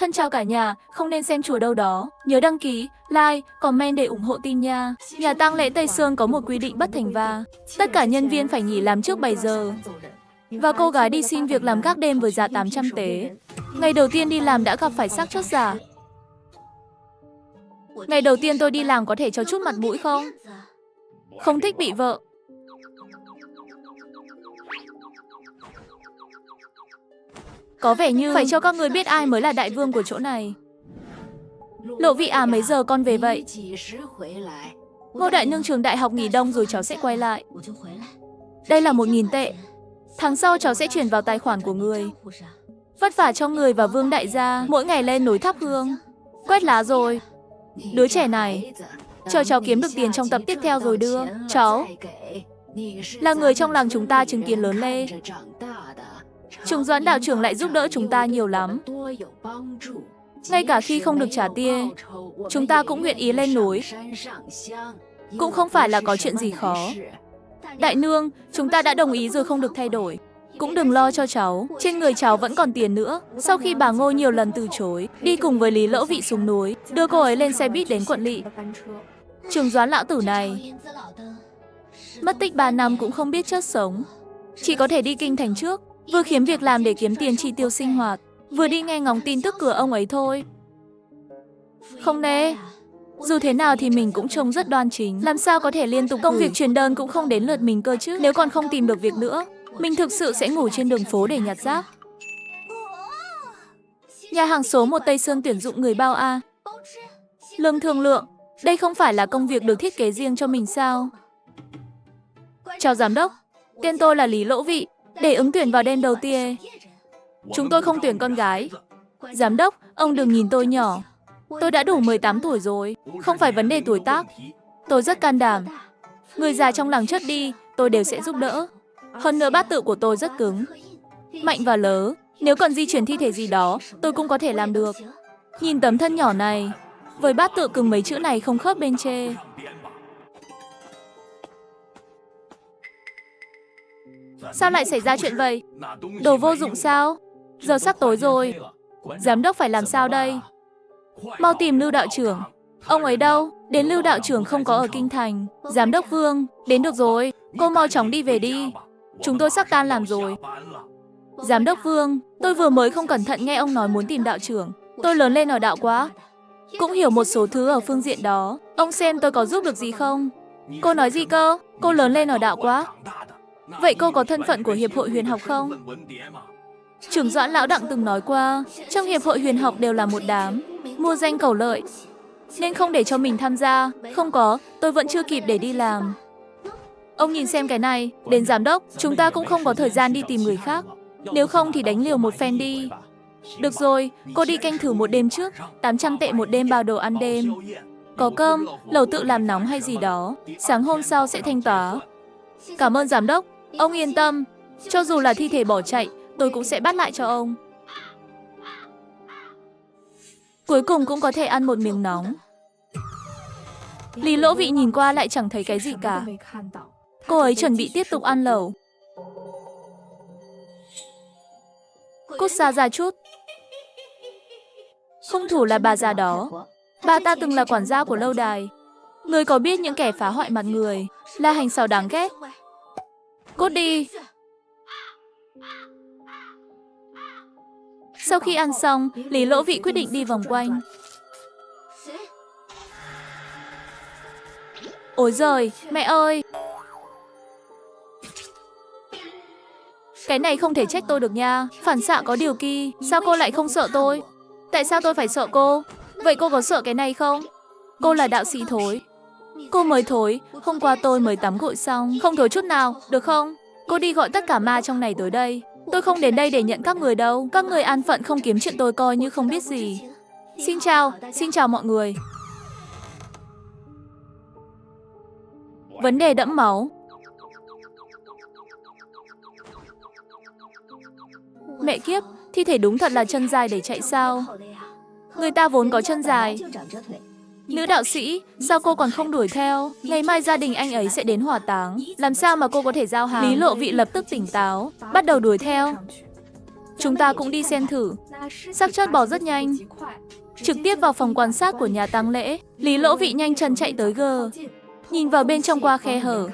Thân chào cả nhà, không nên xem chùa đâu đó. Nhớ đăng ký, like, comment để ủng hộ team nha. Nhà tang lễ Tây Sương có một quy định bất thành văn. Tất cả nhân viên phải nghỉ làm trước 7 giờ. Và cô gái đi xin việc làm các đêm với giá 800 tế. Ngày đầu tiên đi làm đã gặp phải xác chốt giả. Ngày đầu tiên tôi đi làm có thể cho chút mặt mũi không? Không thích bị vợ. Có vẻ như phải cho các người biết ai mới là đại vương của chỗ này. Lộ Vị à, mấy giờ con về vậy? Ngô đại nương trường đại học nghỉ đông rồi cháu sẽ quay lại. Đây là 1.000 tệ. Tháng sau cháu sẽ chuyển vào tài khoản của người. Vất vả cho người và Vương đại gia, mỗi ngày lên núi thắp hương. Quét lá rồi. Đứa trẻ này, chờ cháu kiếm được tiền trong tập tiếp theo rồi đưa. Cháu là người trong làng chúng ta chứng kiến lớn lên. Trùng Doãn đạo trưởng lại giúp đỡ chúng ta nhiều lắm. Ngay cả khi không được trả tiền, chúng ta cũng nguyện ý lên núi. Cũng không phải là có chuyện gì khó. Đại nương, chúng ta đã đồng ý rồi không được thay đổi. Cũng đừng lo cho cháu, trên người cháu vẫn còn tiền nữa. Sau khi bà Ngô nhiều lần từ chối, đi cùng với Lý Lỗ Vị xuống núi, đưa cô ấy lên xe buýt đến quận lỵ. Trùng Doãn lão tử này mất tích 3 năm cũng không biết chất sống. Chỉ có thể đi kinh thành trước, vừa kiếm việc làm để kiếm tiền chi tiêu sinh hoạt, vừa đi nghe ngóng tin tức cửa ông ấy thôi. Không nè, dù thế nào thì mình cũng trông rất đoan chính. Làm sao có thể liên tục công việc truyền đơn cũng không đến lượt mình cơ chứ. Nếu còn không tìm được việc nữa, mình thực sự sẽ ngủ trên đường phố để nhặt rác. Nhà hàng số 1 Tây Sương tuyển dụng người bao A. Lương thương lượng. Đây không phải là công việc được thiết kế riêng cho mình sao? Chào giám đốc, tên tôi là Lý Lỗ Vị. Để ứng tuyển vào đêm đầu tiên, chúng tôi không tuyển con gái. Giám đốc, ông đừng nhìn tôi nhỏ. Tôi đã đủ 18 tuổi rồi, không phải vấn đề tuổi tác. Tôi rất can đảm. Người già trong làng chất đi, tôi đều sẽ giúp đỡ. Hơn nữa bát tự của tôi rất cứng, mạnh và lớ. Nếu cần di chuyển thi thể gì đó, tôi cũng có thể làm được. Nhìn tấm thân nhỏ này, với bát tự cứng mấy chữ này không khớp bên trên. Sao lại xảy ra chuyện vậy? Đồ vô dụng sao? Giờ sắp tối rồi. Giám đốc phải làm sao đây? Mau tìm Lưu đạo trưởng. Ông ấy đâu? Đến Lưu đạo trưởng không có ở kinh thành. Giám đốc Vương, đến được rồi. Cô mau chóng đi về đi. Chúng tôi sắp tan làm rồi. Giám đốc Vương, tôi vừa mới không cẩn thận nghe ông nói muốn tìm đạo trưởng. Tôi lớn lên ở đạo quá, cũng hiểu một số thứ ở phương diện đó. Ông xem tôi có giúp được gì không? Cô nói gì cơ? Cô lớn lên ở đạo quá. Vậy cô có thân phận của Hiệp hội Huyền học không? Trưởng Doãn lão Đặng từng nói qua, trong Hiệp hội Huyền học đều là một đám mua danh cầu lợi, nên không để cho mình tham gia. Không có, tôi vẫn chưa kịp để đi làm. Ông nhìn xem cái này, đến giám đốc, chúng ta cũng không có thời gian đi tìm người khác. Nếu không thì đánh liều một phen đi. Được rồi, cô đi canh thử một đêm trước, 800 tệ một đêm bao đồ ăn đêm. Có cơm, lẩu tự làm nóng hay gì đó, sáng hôm sau sẽ thanh toán. Cảm ơn giám đốc, ông yên tâm, cho dù là thi thể bỏ chạy, tôi cũng sẽ bắt lại cho ông. Cuối cùng cũng có thể ăn một miếng nóng. Lý Lỗ Vị nhìn qua lại chẳng thấy cái gì cả. Cô ấy chuẩn bị tiếp tục ăn lẩu. Cút xa ra chút. Hung thủ là bà già đó. Bà ta từng là quản gia của lâu đài. Người có biết những kẻ phá hoại mặt người là hành xào đáng ghét. Cút đi. Sau khi ăn xong, Lý Lỗ Vị quyết định đi vòng quanh. Ôi giời, mẹ ơi! Cái này không thể trách tôi được nha. Phản xạ có điều kỳ. Sao cô lại không sợ tôi? Tại sao tôi phải sợ cô? Vậy cô có sợ cái này không? Cô là đạo sĩ thối. Cô mới thối. Hôm qua tôi mới tắm gội xong. Không thối chút nào, được không? Cô đi gọi tất cả ma trong này tới đây. Tôi không đến đây để nhận các người đâu. Các người an phận không kiếm chuyện tôi coi như không biết gì. Xin chào mọi người. Vấn đề đẫm máu. Mẹ kiếp, thi thể đúng thật là chân dài để chạy sao? Người ta vốn có chân dài. Nữ đạo sĩ, sao cô còn không đuổi theo? Ngày mai gia đình anh ấy sẽ đến hỏa táng. Làm sao mà cô có thể giao hàng? Lý Lộ Vị lập tức tỉnh táo, bắt đầu đuổi theo. Chúng ta cũng đi xem thử. Xác chết bò rất nhanh. Trực tiếp vào phòng quan sát của nhà tang lễ, Lý Lỗ Vị nhanh chân chạy tới nhìn vào bên trong qua khe hở.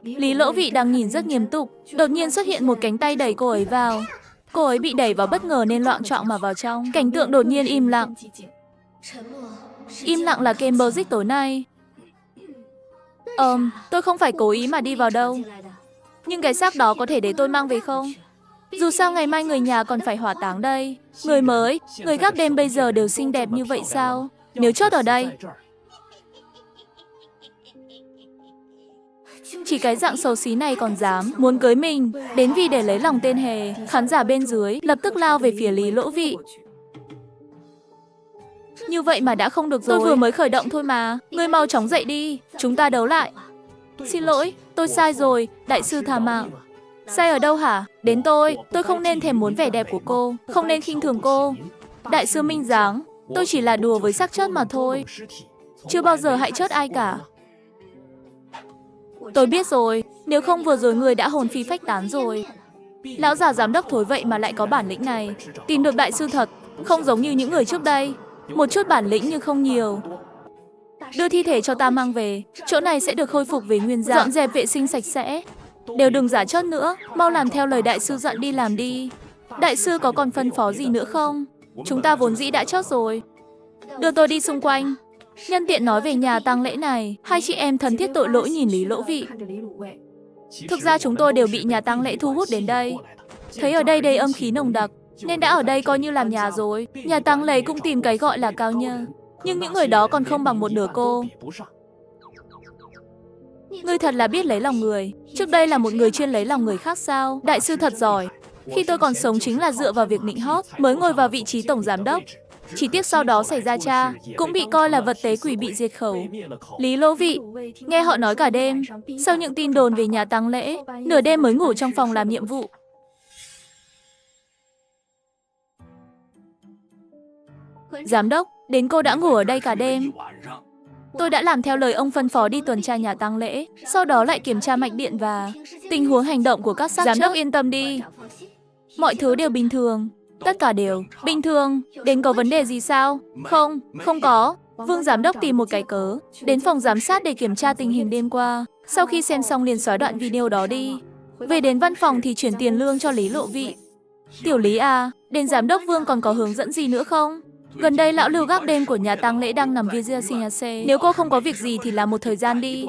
Lý Lỗ Vị đang nhìn rất nghiêm túc, đột nhiên xuất hiện một cánh tay đẩy cô ấy vào. Cô ấy bị đẩy vào bất ngờ nên loạng choạng mà vào trong. Cảnh tượng đột nhiên im lặng. Im lặng là Cambridge tối nay. Tôi không phải cố ý mà đi vào đâu. Nhưng cái xác đó có thể để tôi mang về không? Dù sao ngày mai người nhà còn phải hỏa táng đây. Người mới, người gác đêm bây giờ đều xinh đẹp như vậy sao? Nếu chốt ở đây, chỉ cái dạng xấu xí này còn dám muốn cưới mình, đến vì để lấy lòng tên hề. Khán giả bên dưới lập tức lao về phía Lý Lỗ Vị. Như vậy mà đã không được rồi. Tôi vừa mới khởi động thôi mà. Ngươi mau chóng dậy đi, chúng ta đấu lại. Xin lỗi, tôi sai rồi, đại sư tha mạng. Sai ở đâu hả? Đến tôi không nên thèm muốn vẻ đẹp của cô, không nên khinh thường cô. Đại sư Minh Giáng, tôi chỉ là đùa với xác chết mà thôi. Chưa bao giờ hại chết ai cả. Tôi biết rồi, nếu không vừa rồi người đã hồn phi phách tán rồi. Lão già giám đốc thối vậy mà lại có bản lĩnh này. Tìm được đại sư thật, không giống như những người trước đây. Một chút bản lĩnh nhưng không nhiều. Đưa thi thể cho ta mang về, chỗ này sẽ được khôi phục về nguyên dạng, dọn dẹp vệ sinh sạch sẽ. Đều đừng giả chót nữa, mau làm theo lời đại sư dặn đi làm đi. Đại sư có còn phân phó gì nữa không? Chúng ta vốn dĩ đã chót rồi. Đưa tôi đi xung quanh. Nhân tiện nói về nhà tang lễ này, hai chị em thân thiết tội lỗi nhìn Lý Lỗ Vị. Thực ra chúng tôi đều bị nhà tang lễ thu hút đến đây. Thấy ở đây đầy âm khí nồng đặc, nên đã ở đây coi như làm nhà rồi. Nhà tang lễ cũng tìm cái gọi là cao nhơ. Nhưng những người đó còn không bằng một nửa cô. Ngươi thật là biết lấy lòng người. Trước đây là một người chuyên lấy lòng người khác sao? Đại sư thật giỏi. Khi tôi còn sống chính là dựa vào việc nịnh hót mới ngồi vào vị trí tổng giám đốc. Chỉ tiếc sau đó xảy ra cha, cũng bị coi là vật tế quỷ bị diệt khẩu. Lý Lỗ Vị, nghe họ nói cả đêm, sau những tin đồn về nhà tang lễ, nửa đêm mới ngủ trong phòng làm nhiệm vụ. Giám đốc, đến cô đã ngủ ở đây cả đêm. Tôi đã làm theo lời ông phân phó đi tuần tra nhà tang lễ, sau đó lại kiểm tra mạch điện và tình huống hành động của các xác chết. Giám đốc yên tâm đi. Mọi thứ đều bình thường. Tất cả đều bình thường. Đến có vấn đề gì sao? Không có. Vương giám đốc tìm một cái cớ, đến phòng giám sát để kiểm tra tình hình đêm qua. Sau khi xem xong liền xóa đoạn video đó đi. Về đến văn phòng thì chuyển tiền lương cho Lý Lộ Vị. Tiểu Lý à, đến giám đốc Vương còn có hướng dẫn gì nữa không? Gần đây lão lưu gác đêm của nhà tang lễ đang nằm Viziasinase. Nếu cô không có việc gì thì làm một thời gian đi.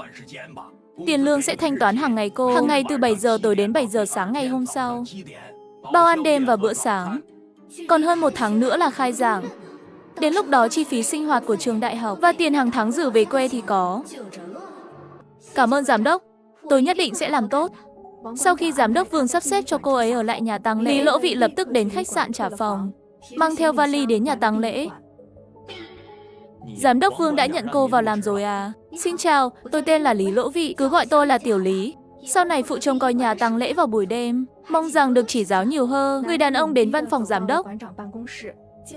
Tiền lương sẽ thanh toán hàng ngày cô. Hàng ngày từ 7 giờ tối đến 7 giờ sáng ngày hôm sau. Bao ăn đêm và bữa sáng. Còn hơn 1 tháng nữa là khai giảng. Đến lúc đó chi phí sinh hoạt của trường đại học và tiền hàng tháng gửi về quê thì có. Cảm ơn giám đốc. Tôi nhất định sẽ làm tốt. Sau khi giám đốc Vương sắp xếp cho cô ấy ở lại nhà tang lễ, Lý Lỗ Vị lập tức đến khách sạn trả phòng, mang theo vali đến nhà tang lễ. Giám đốc Vương đã nhận cô vào làm rồi à? Xin chào, tôi tên là Lý Lỗ Vị, cứ gọi tôi là Tiểu Lý. Sau này phụ trông coi nhà tang lễ vào buổi đêm, mong rằng được chỉ giáo nhiều hơn. Người đàn ông đến văn phòng giám đốc,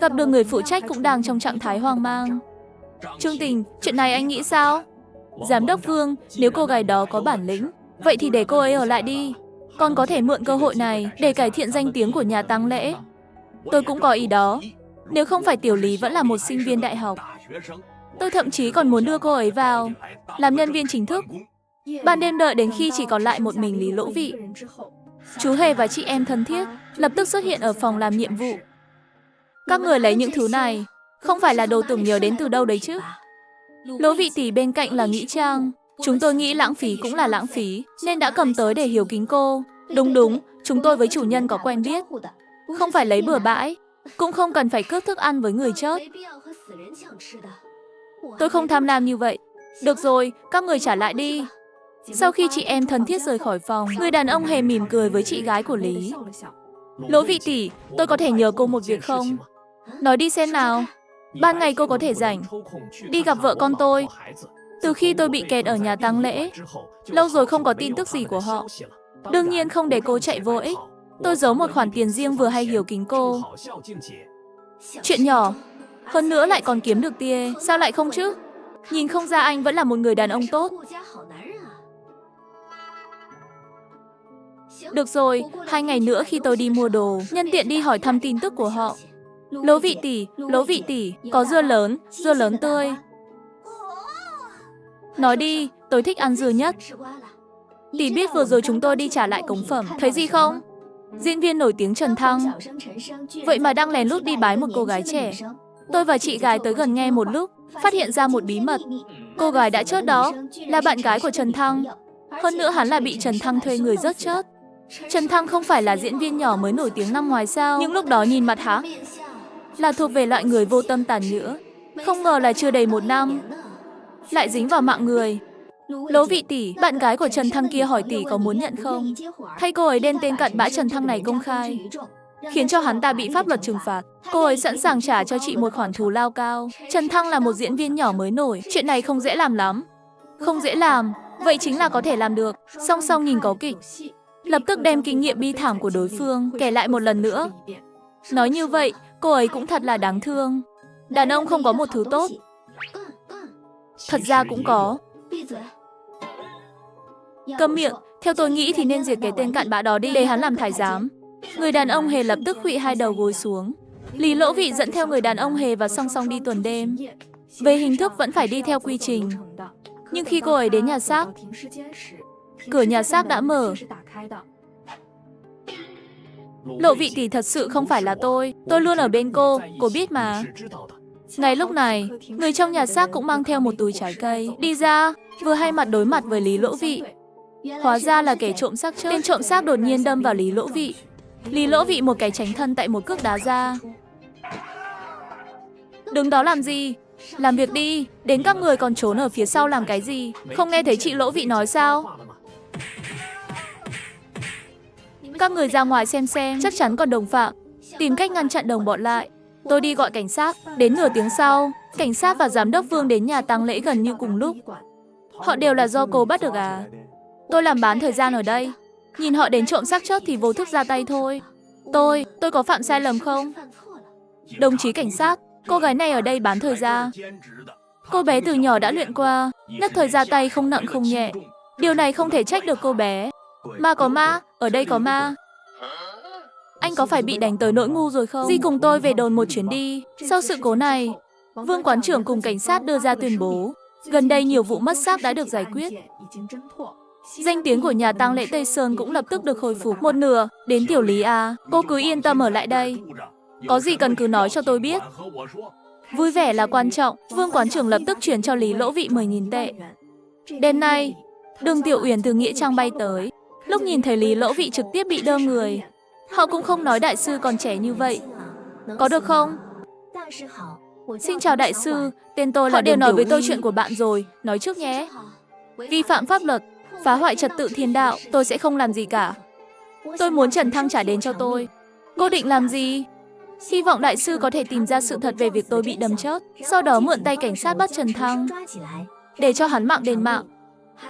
gặp được người phụ trách cũng đang trong trạng thái hoang mang. Trương Tình, chuyện này anh nghĩ sao? Giám đốc Vương, nếu cô gái đó có bản lĩnh, vậy thì để cô ấy ở lại đi. Con có thể mượn cơ hội này để cải thiện danh tiếng của nhà tang lễ. Tôi cũng có ý đó. Nếu không phải Tiểu Lý vẫn là một sinh viên đại học, tôi thậm chí còn muốn đưa cô ấy vào làm nhân viên chính thức. Ban đêm đợi đến khi chỉ còn lại một mình Lý Lỗ Vị, chú Hề và chị em thân thiết lập tức xuất hiện ở phòng làm nhiệm vụ. Các người lấy những thứ này, không phải là đồ tưởng nhớ đến từ đâu đấy chứ? Lỗ Vị tỷ bên cạnh là Nghĩ Trang. Chúng tôi nghĩ lãng phí cũng là lãng phí, nên đã cầm tới để hiếu kính cô. Đúng, chúng tôi với chủ nhân có quen biết. Không phải lấy bừa bãi, cũng không cần phải cướp thức ăn với người chết. Tôi không tham lam như vậy. Được rồi, các người trả lại đi. Sau khi chị em thân thiết rời khỏi phòng, người đàn ông Hề mỉm cười với chị gái của Lý. Lỗ Vị tỷ, tôi có thể nhờ cô một việc không? Nói đi xem nào. Ban ngày cô có thể rảnh đi gặp vợ con tôi. Từ khi tôi bị kẹt ở nhà tang lễ, lâu rồi không có tin tức gì của họ. Đương nhiên không để cô chạy vô ích. Tôi giấu một khoản tiền riêng vừa hay hiếu kính cô. Chuyện nhỏ, hơn nữa lại còn kiếm được tia, sao lại không chứ? Nhìn không ra anh vẫn là một người đàn ông tốt. Được rồi, 2 ngày nữa khi tôi đi mua đồ, nhân tiện đi hỏi thăm tin tức của họ. Lỗ vị tỷ, có dưa lớn tươi. Nói đi, tôi thích ăn dưa nhất. Tỷ biết vừa rồi chúng tôi đi trả lại cống phẩm, thấy gì không? Diễn viên nổi tiếng Trần Thăng. Vậy mà đang lén lút đi bái một cô gái trẻ. Tôi và chị gái tới gần nghe một lúc, phát hiện ra một bí mật. Cô gái đã chớt đó là bạn gái của Trần Thăng. Hơn nữa hắn là bị Trần Thăng thuê người rớt chớt. Trần Thăng không phải là diễn viên nhỏ mới nổi tiếng năm ngoái sao? Nhưng lúc đó nhìn mặt hắn là thuộc về loại người vô tâm tàn nhẫn. Không ngờ là chưa đầy 1 năm lại dính vào mạng người. Lỗ vị tỷ, bạn gái của Trần Thăng kia hỏi tỷ có muốn nhận không? Hay cô ấy đem tên cặn bã Trần Thăng này công khai, khiến cho hắn ta bị pháp luật trừng phạt. Cô ấy sẵn sàng trả cho chị một khoản thù lao cao. Trần Thăng là một diễn viên nhỏ mới nổi, chuyện này không dễ làm lắm. Không dễ làm, vậy chính là có thể làm được. Song song nhìn có kịch, lập tức đem kinh nghiệm bi thảm của đối phương kể lại một lần nữa. Nói như vậy, cô ấy cũng thật là đáng thương. Đàn ông không có một thứ tốt. Thật ra cũng có. Câm miệng, theo tôi nghĩ thì nên diệt cái tên cặn bã đó đi để hắn làm thái giám. Người đàn ông hề lập tức khuỵu 2 đầu gối xuống. Lý Lỗ Vị dẫn theo người đàn ông hề và song song đi tuần đêm. Về hình thức vẫn phải đi theo quy trình. Nhưng khi cô ấy đến nhà xác, cửa nhà xác đã mở. Lộ vị tỷ thật sự không phải là tôi luôn ở bên cô biết mà. Ngay lúc này, người trong nhà xác cũng mang theo một túi trái cây đi ra, vừa hay mặt đối mặt với Lý Lỗ Vị. Hóa ra là kẻ trộm xác trước. Tên trộm xác đột nhiên đâm vào Lý Lỗ Vị. Lý Lỗ Vị một cái tránh thân tại một cước đá ra. Đứng đó làm gì? Làm việc đi, đến các người còn trốn ở phía sau làm cái gì? Không nghe thấy chị Lỗ Vị nói sao? Các người ra ngoài xem, chắc chắn còn đồng phạm. Tìm cách ngăn chặn đồng bọn lại. Tôi đi gọi cảnh sát. Đến nửa tiếng sau, cảnh sát và giám đốc Vương đến nhà tang lễ gần như cùng lúc. Họ đều là do cô bắt được à? Tôi làm bán thời gian ở đây. Nhìn họ đến trộm xác chết thì vô thức ra tay thôi. Tôi có phạm sai lầm không? Đồng chí cảnh sát, cô gái này ở đây bán thời gian. Cô bé từ nhỏ đã luyện qua, nhất thời ra tay không nặng không nhẹ. Điều này không thể trách được cô bé. Ma có ma, ở đây có ma. Anh có phải bị đánh tới nỗi ngu rồi không? Di cùng tôi về đồn một chuyến đi. Sau sự cố này, Vương quán trưởng cùng cảnh sát đưa ra tuyên bố, gần đây nhiều vụ mất xác đã được giải quyết. Danh tiếng của nhà tang lễ Tây Sơn cũng lập tức được hồi phục một nửa. Đến Tiểu Lý à, cô cứ yên tâm ở lại đây. Có gì cần cứ nói cho tôi biết. Vui vẻ là quan trọng. Vương quán trưởng lập tức chuyển cho Lý Lỗ Vị 10.000 tệ. Đêm nay, Đường Tiểu Uyển từ Nghĩa Trang bay tới. Lúc nhìn thấy Lý Lỗ Vị trực tiếp bị đơ người, họ cũng không nói đại sư còn trẻ như vậy. Có được không? Xin chào đại sư, tên tôi là. Họ đều nói với tôi chuyện của bạn rồi, nói trước nhé. Vi phạm pháp luật, phá hoại trật tự thiên đạo, tôi sẽ không làm gì cả. Tôi muốn Trần Thăng trả đền cho tôi. Cô định làm gì? Hy vọng đại sư có thể tìm ra sự thật về việc tôi bị đâm chết, sau đó mượn tay cảnh sát bắt Trần Thăng, để cho hắn mạng đền mạng.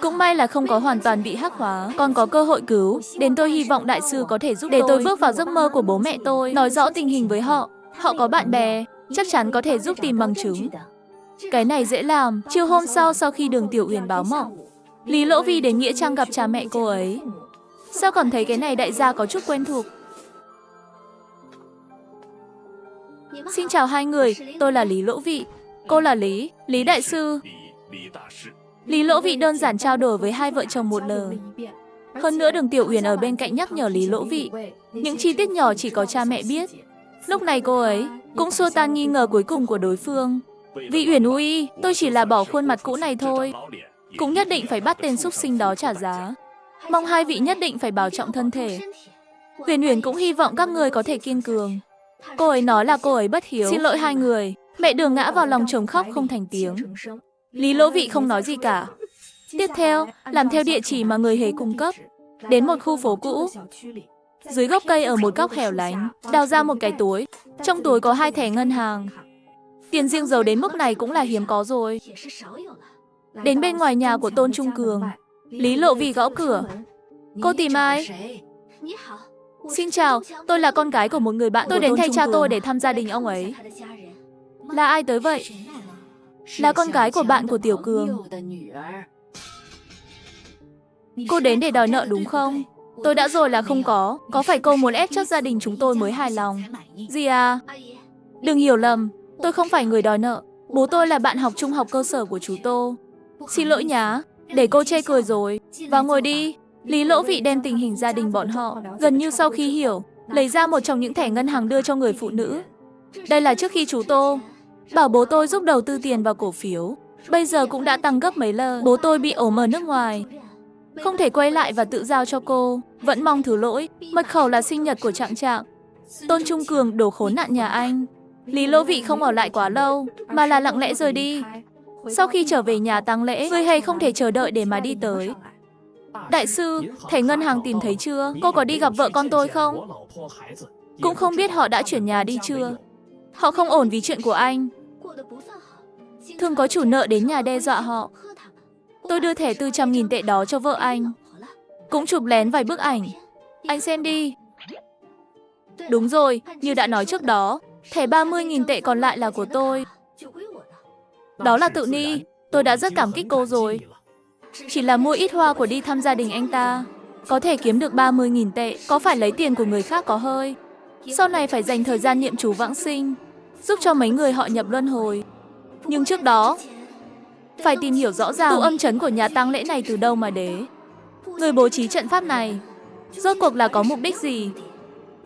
Cũng may là không có hoàn toàn bị hắc hóa, còn có cơ hội cứu. Đến tôi hy vọng đại sư có thể giúp để tôi bước vào giấc mơ của bố mẹ tôi, nói rõ tình hình với họ. Họ có bạn bè, chắc chắn có thể giúp tìm bằng chứng. Cái này dễ làm. Chiều hôm sau khi Đường Tiểu Uyển báo mộng, Lý Lỗ Vi đến Nghĩa Trang gặp cha mẹ cô ấy. Sao còn thấy cái này đại gia có chút quen thuộc? Xin chào hai người, tôi là Lý Lỗ Vị. Cô là Lý đại sư. Lý Lỗ Vị đơn giản trao đổi với hai vợ chồng một lời. Hơn nữa Đường Tiểu Uyển ở bên cạnh nhắc nhở Lý Lỗ Vị. Những chi tiết nhỏ chỉ có cha mẹ biết. Lúc này cô ấy cũng xua tan nghi ngờ cuối cùng của đối phương. Vì Uyển ui, tôi chỉ là bỏ khuôn mặt cũ này thôi. Cũng nhất định phải bắt tên xúc sinh đó trả giá. Mong hai vị nhất định phải bảo trọng thân thể. Uyển cũng hy vọng các người có thể kiên cường. Cô ấy nói là cô ấy bất hiếu. Xin lỗi hai người. Mẹ Đường ngã vào lòng chồng khóc không thành tiếng. Lý Lỗ Vị không nói gì cả. Tiếp theo, làm theo địa chỉ mà người hề cung cấp. Đến một khu phố cũ. Dưới gốc cây ở một góc hẻo lánh, đào ra một cái túi. Trong túi có 2 thẻ ngân hàng. Tiền riêng giàu đến mức này cũng là hiếm có rồi. Đến bên ngoài nhà của Tôn Trung Cường, Lý Lộ Vi gõ cửa. Cô tìm ai? Xin chào, tôi là con gái của một người bạn. Tôi đến thay cha tôi để thăm gia đình ông ấy. Là ai tới vậy? là con gái của bạn của Tiểu Cường. Cô đến để đòi nợ đúng không? Tôi đã rồi là không có phải cô muốn ép chốt gia đình chúng tôi mới hài lòng? Gì à? Đừng hiểu lầm, tôi không phải người đòi nợ. Bố tôi là bạn học trung học cơ sở của chú Tô. Xin lỗi nhá, để cô chê cười rồi. Vào ngồi đi. Lý Lỗ Vị đem tình hình gia đình bọn họ, gần như sau khi hiểu, lấy ra một trong những thẻ ngân hàng đưa cho người phụ nữ. Đây là trước khi chú Tô bảo bố tôi giúp đầu tư tiền vào cổ phiếu. Bây giờ cũng đã tăng gấp mấy lần. Bố tôi bị ốm ở nước ngoài, không thể quay lại và tự giao cho cô. Vẫn mong thứ lỗi. Mật khẩu là sinh nhật của Trạng Trạng. Tôn Trung Cường, đồ khốn nạn nhà anh. Lý Lỗ Vị không ở lại quá lâu, mà là lặng lẽ rời đi. Sau khi trở về nhà tang lễ, người hay không thể chờ đợi để mà đi tới. Đại sư, thẻ ngân hàng tìm thấy chưa? Cô có đi gặp vợ con tôi không? Cũng không biết họ đã chuyển nhà đi chưa. Họ không ổn vì chuyện của anh. Thường có chủ nợ đến nhà đe dọa họ. Tôi đưa thẻ 400.000 tệ đó cho vợ anh. Cũng chụp lén vài bức ảnh. Anh xem đi. Đúng rồi, như đã nói trước đó, thẻ 30.000 tệ còn lại là của tôi. Đó là Tự Ni. Tôi đã rất cảm kích cô rồi. Chỉ là mua ít hoa của đi thăm gia đình anh ta. Có thể kiếm được 30.000 tệ, có phải lấy tiền của người khác có hơi. Sau này phải dành thời gian niệm chú vãng sinh, giúp cho mấy người họ nhập luân hồi. Nhưng trước đó, phải tìm hiểu rõ ràng tụ âm trấn của nhà tang lễ này từ đâu mà đế. Người bố trí trận pháp này, rốt cuộc là có mục đích gì?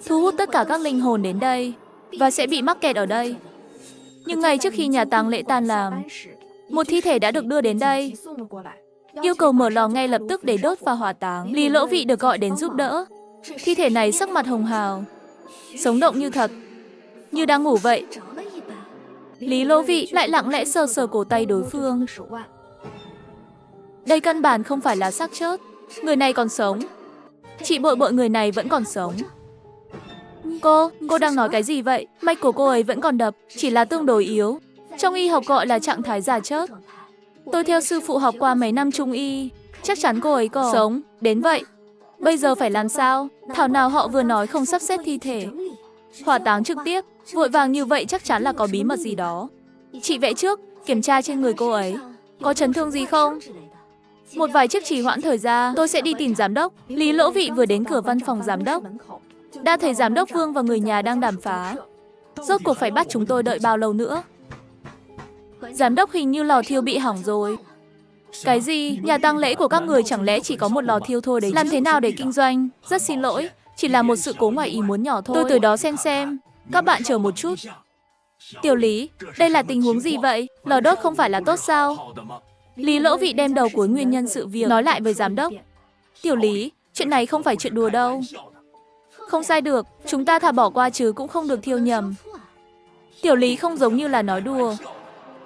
Thu hút tất cả các linh hồn đến đây, và sẽ bị mắc kẹt ở đây. Nhưng ngay trước khi nhà tang lễ tan làm, một thi thể đã được đưa đến đây. Yêu cầu mở lò ngay lập tức để đốt và hỏa táng. Lý Lỗ Vị được gọi đến giúp đỡ. Thi thể này sắc mặt hồng hào, sống động như thật, như đang ngủ vậy. Lý Lỗ Vị lại lặng lẽ sờ sờ cổ tay đối phương. Đây căn bản không phải là xác chết. Người này còn sống. Chị bội người này vẫn còn sống. Cô đang nói cái gì vậy? Mạch của cô ấy vẫn còn đập, chỉ là tương đối yếu. Trong y học gọi là trạng thái già chết. Tôi theo sư phụ học qua mấy năm trung y, chắc chắn cô ấy còn sống đến vậy. Bây giờ phải làm sao? Thảo nào họ vừa nói không sắp xếp thi thể, hỏa táng trực tiếp, vội vàng như vậy chắc chắn là có bí mật gì đó. Chị vẽ trước, kiểm tra trên người cô ấy, có chấn thương gì không? Một vài chiếc trì hoãn thời gian, tôi sẽ đi tìm giám đốc. Lý Lỗ Vị vừa đến cửa văn phòng giám đốc, đã thấy giám đốc Vương và người nhà đang đàm phá. Rốt cuộc phải bắt chúng tôi đợi bao lâu nữa? Giám đốc, hình như lò thiêu bị hỏng rồi. Cái gì? Nhà tang lễ của các người chẳng lẽ chỉ có một lò thiêu thôi đấy? Làm thế nào để kinh doanh? Rất xin lỗi, chỉ là một sự cố ngoài ý muốn nhỏ thôi. Tôi tới đó xem. Các bạn chờ một chút. Tiểu Lý, đây là tình huống gì vậy? Lò đốt không phải là tốt sao? Lý Lỗ Vị đem đầu cuối nguyên nhân sự việc nói lại với giám đốc. Tiểu Lý, chuyện này không phải chuyện đùa đâu. Không sai được, chúng ta thà bỏ qua chứ cũng không được thiêu nhầm. Tiểu Lý không giống như là nói đùa.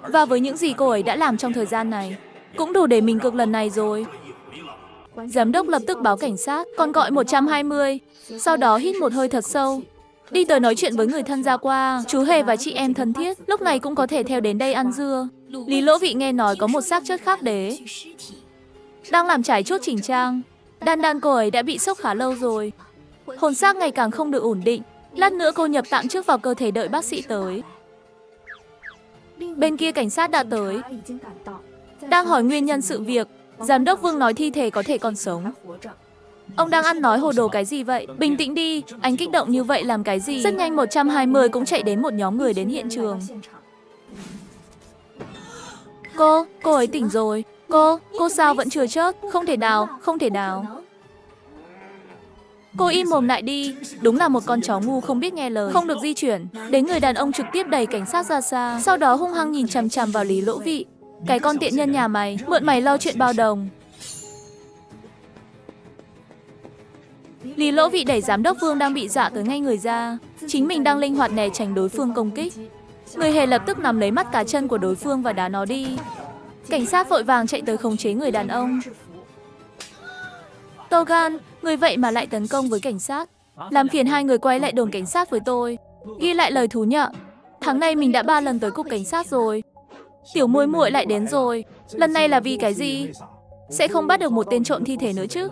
Và với những gì cô ấy đã làm trong thời gian này, cũng đủ để mình cược lần này rồi. Giám đốc lập tức báo cảnh sát, còn gọi 120. Sau đó hít một hơi thật sâu, đi tới nói chuyện với người thân gia qua. Chú Hề và chị em thân thiết lúc này cũng có thể theo đến đây ăn dưa. Lý Lỗ Vị nghe nói có một xác chết khác đế đang làm trải chốt chỉnh trang. Đan cô ấy đã bị sốc khá lâu rồi, hồn xác ngày càng không được ổn định. Lát nữa cô nhập tạng trước vào cơ thể đợi bác sĩ tới. Bên kia cảnh sát đã tới, đang hỏi nguyên nhân sự việc. Giám đốc Vương nói thi thể có thể còn sống. Ông đang ăn nói hồ đồ cái gì vậy? Bình tĩnh đi, anh kích động như vậy làm cái gì? Rất nhanh 120 cũng chạy đến một nhóm người đến hiện trường. Cô ấy tỉnh rồi. Cô sao vẫn chưa chết? Không thể nào. Cô im mồm lại đi, đúng là một con chó ngu không biết nghe lời, không được di chuyển. Đến người đàn ông trực tiếp đẩy cảnh sát ra xa, sau đó hung hăng nhìn chằm chằm vào Lý Lỗ Vị. Cái con tiện nhân nhà mày, mượn mày lo chuyện bao đồng. Lý Lỗ Vị đẩy giám đốc Vương đang bị dọa tới ngay người ra. Chính mình đang linh hoạt né tránh đối phương công kích. Người Hề lập tức nắm lấy mắt cá chân của đối phương và đá nó đi. Cảnh sát vội vàng chạy tới khống chế người đàn ông. To gan, người vậy mà lại tấn công với cảnh sát. Làm phiền hai người quay lại đồn cảnh sát với tôi, ghi lại lời thú nhận. Tháng này mình đã 3 lần tới cục cảnh sát rồi. Tiểu muội muội lại đến rồi. Lần này là vì cái gì? Sẽ không bắt được một tên trộm thi thể nữa chứ?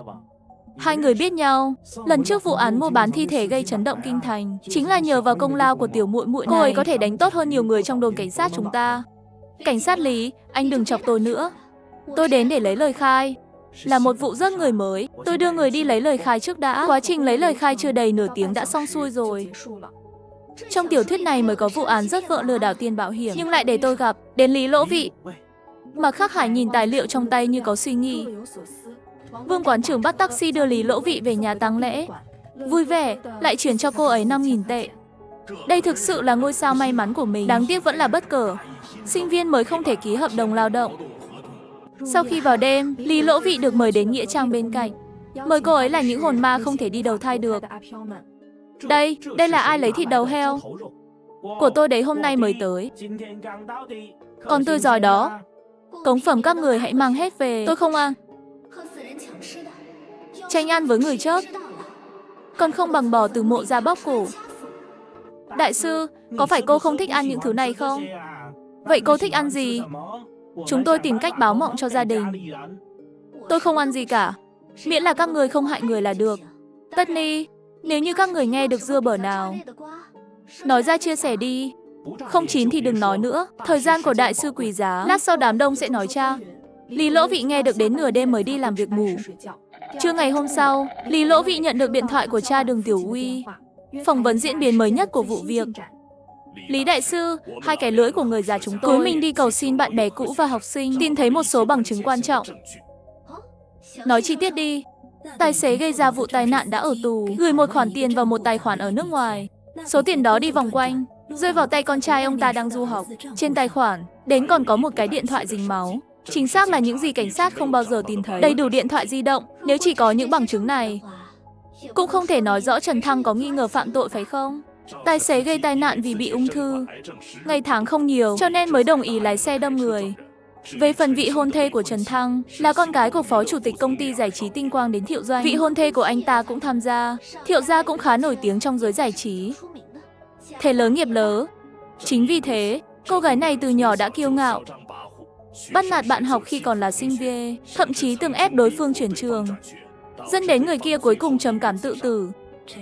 Hai người biết nhau. Lần trước vụ án mua bán thi thể gây chấn động kinh thành, chính là nhờ vào công lao của tiểu muội muội này. Cô ấy có thể đánh tốt hơn nhiều người trong đồn cảnh sát chúng ta. Cảnh sát Lý, anh đừng chọc tôi nữa. Tôi đến để lấy lời khai. Là một vụ giết người mới, tôi đưa người đi lấy lời khai trước đã. Quá trình lấy lời khai chưa đầy nửa tiếng đã xong xuôi rồi. Trong tiểu thuyết này mới có vụ án giết vợ lừa đảo tiền bảo hiểm, nhưng lại để tôi gặp, đến Lý Lỗ Vị. Mạc Khắc Hải nhìn tài liệu trong tay như có suy nghĩ. Vương quán trưởng bắt taxi đưa Lý Lỗ Vị về nhà tang lễ. Vui vẻ, lại chuyển cho cô ấy 5.000 tệ. Đây thực sự là ngôi sao may mắn của mình, đáng tiếc vẫn là bất cờ. Sinh viên mới không thể ký hợp đồng lao động. Sau khi vào đêm, Lý Lỗ Vị được mời đến nghĩa trang bên cạnh. Mời cô ấy là những hồn ma không thể đi đầu thai được. Đây là ai lấy thịt đầu heo? Của tôi đấy hôm nay mới tới. Còn tôi giỏi đó. Cống phẩm các người hãy mang hết về, tôi không ăn. Tranh ăn với người chết. Còn không bằng bò từ mộ ra bóp cổ. Đại sư, có phải cô không thích ăn những thứ này không? Vậy cô thích ăn gì? Chúng tôi tìm cách báo mộng cho gia đình. Tôi không ăn gì cả. Miễn là các người không hại người là được. Tất Ni, nếu như các người nghe được dưa bở nào, nói ra chia sẻ đi. Không chín thì đừng nói nữa. Thời gian của đại sư quý giá, lát sau đám đông sẽ nói cha. Lý Lỗ Vị nghe được đến nửa đêm mới đi làm việc ngủ. Trưa ngày hôm sau, Lý Lỗ Vị nhận được điện thoại của cha Đường Tiểu Uy. Phỏng vấn diễn biến mới nhất của vụ việc. Lý đại sư, hai cái lưỡi của người già chúng tôi mình đi cầu xin bạn bè cũ và học sinh, tìm thấy một số bằng chứng quan trọng. Nói chi tiết đi. Tài xế gây ra vụ tai nạn đã ở tù, gửi một khoản tiền vào một tài khoản ở nước ngoài. Số tiền đó đi vòng quanh, rơi vào tay con trai ông ta đang du học. Trên tài khoản, đến còn có một cái điện thoại dính máu. Chính xác là những gì cảnh sát không bao giờ tìm thấy. Đầy đủ điện thoại di động, nếu chỉ có những bằng chứng này, cũng không thể nói rõ Trần Thăng có nghi ngờ phạm tội phải không? Tài xế gây tai nạn vì bị ung thư. Ngày tháng không nhiều, cho nên mới đồng ý lái xe đâm người. Về phần vị hôn thê của Trần Thăng, là con gái của phó chủ tịch công ty giải trí Tinh Quang đến Thiệu Doanh. Vị hôn thê của anh ta cũng tham gia. Thiệu gia cũng khá nổi tiếng trong giới giải trí. Thế lớn nghiệp lớn. Chính vì thế, cô gái này từ nhỏ đã kiêu ngạo, bắt nạt bạn học khi còn là sinh viên, thậm chí từng ép đối phương chuyển trường, dẫn đến người kia cuối cùng trầm cảm tự tử.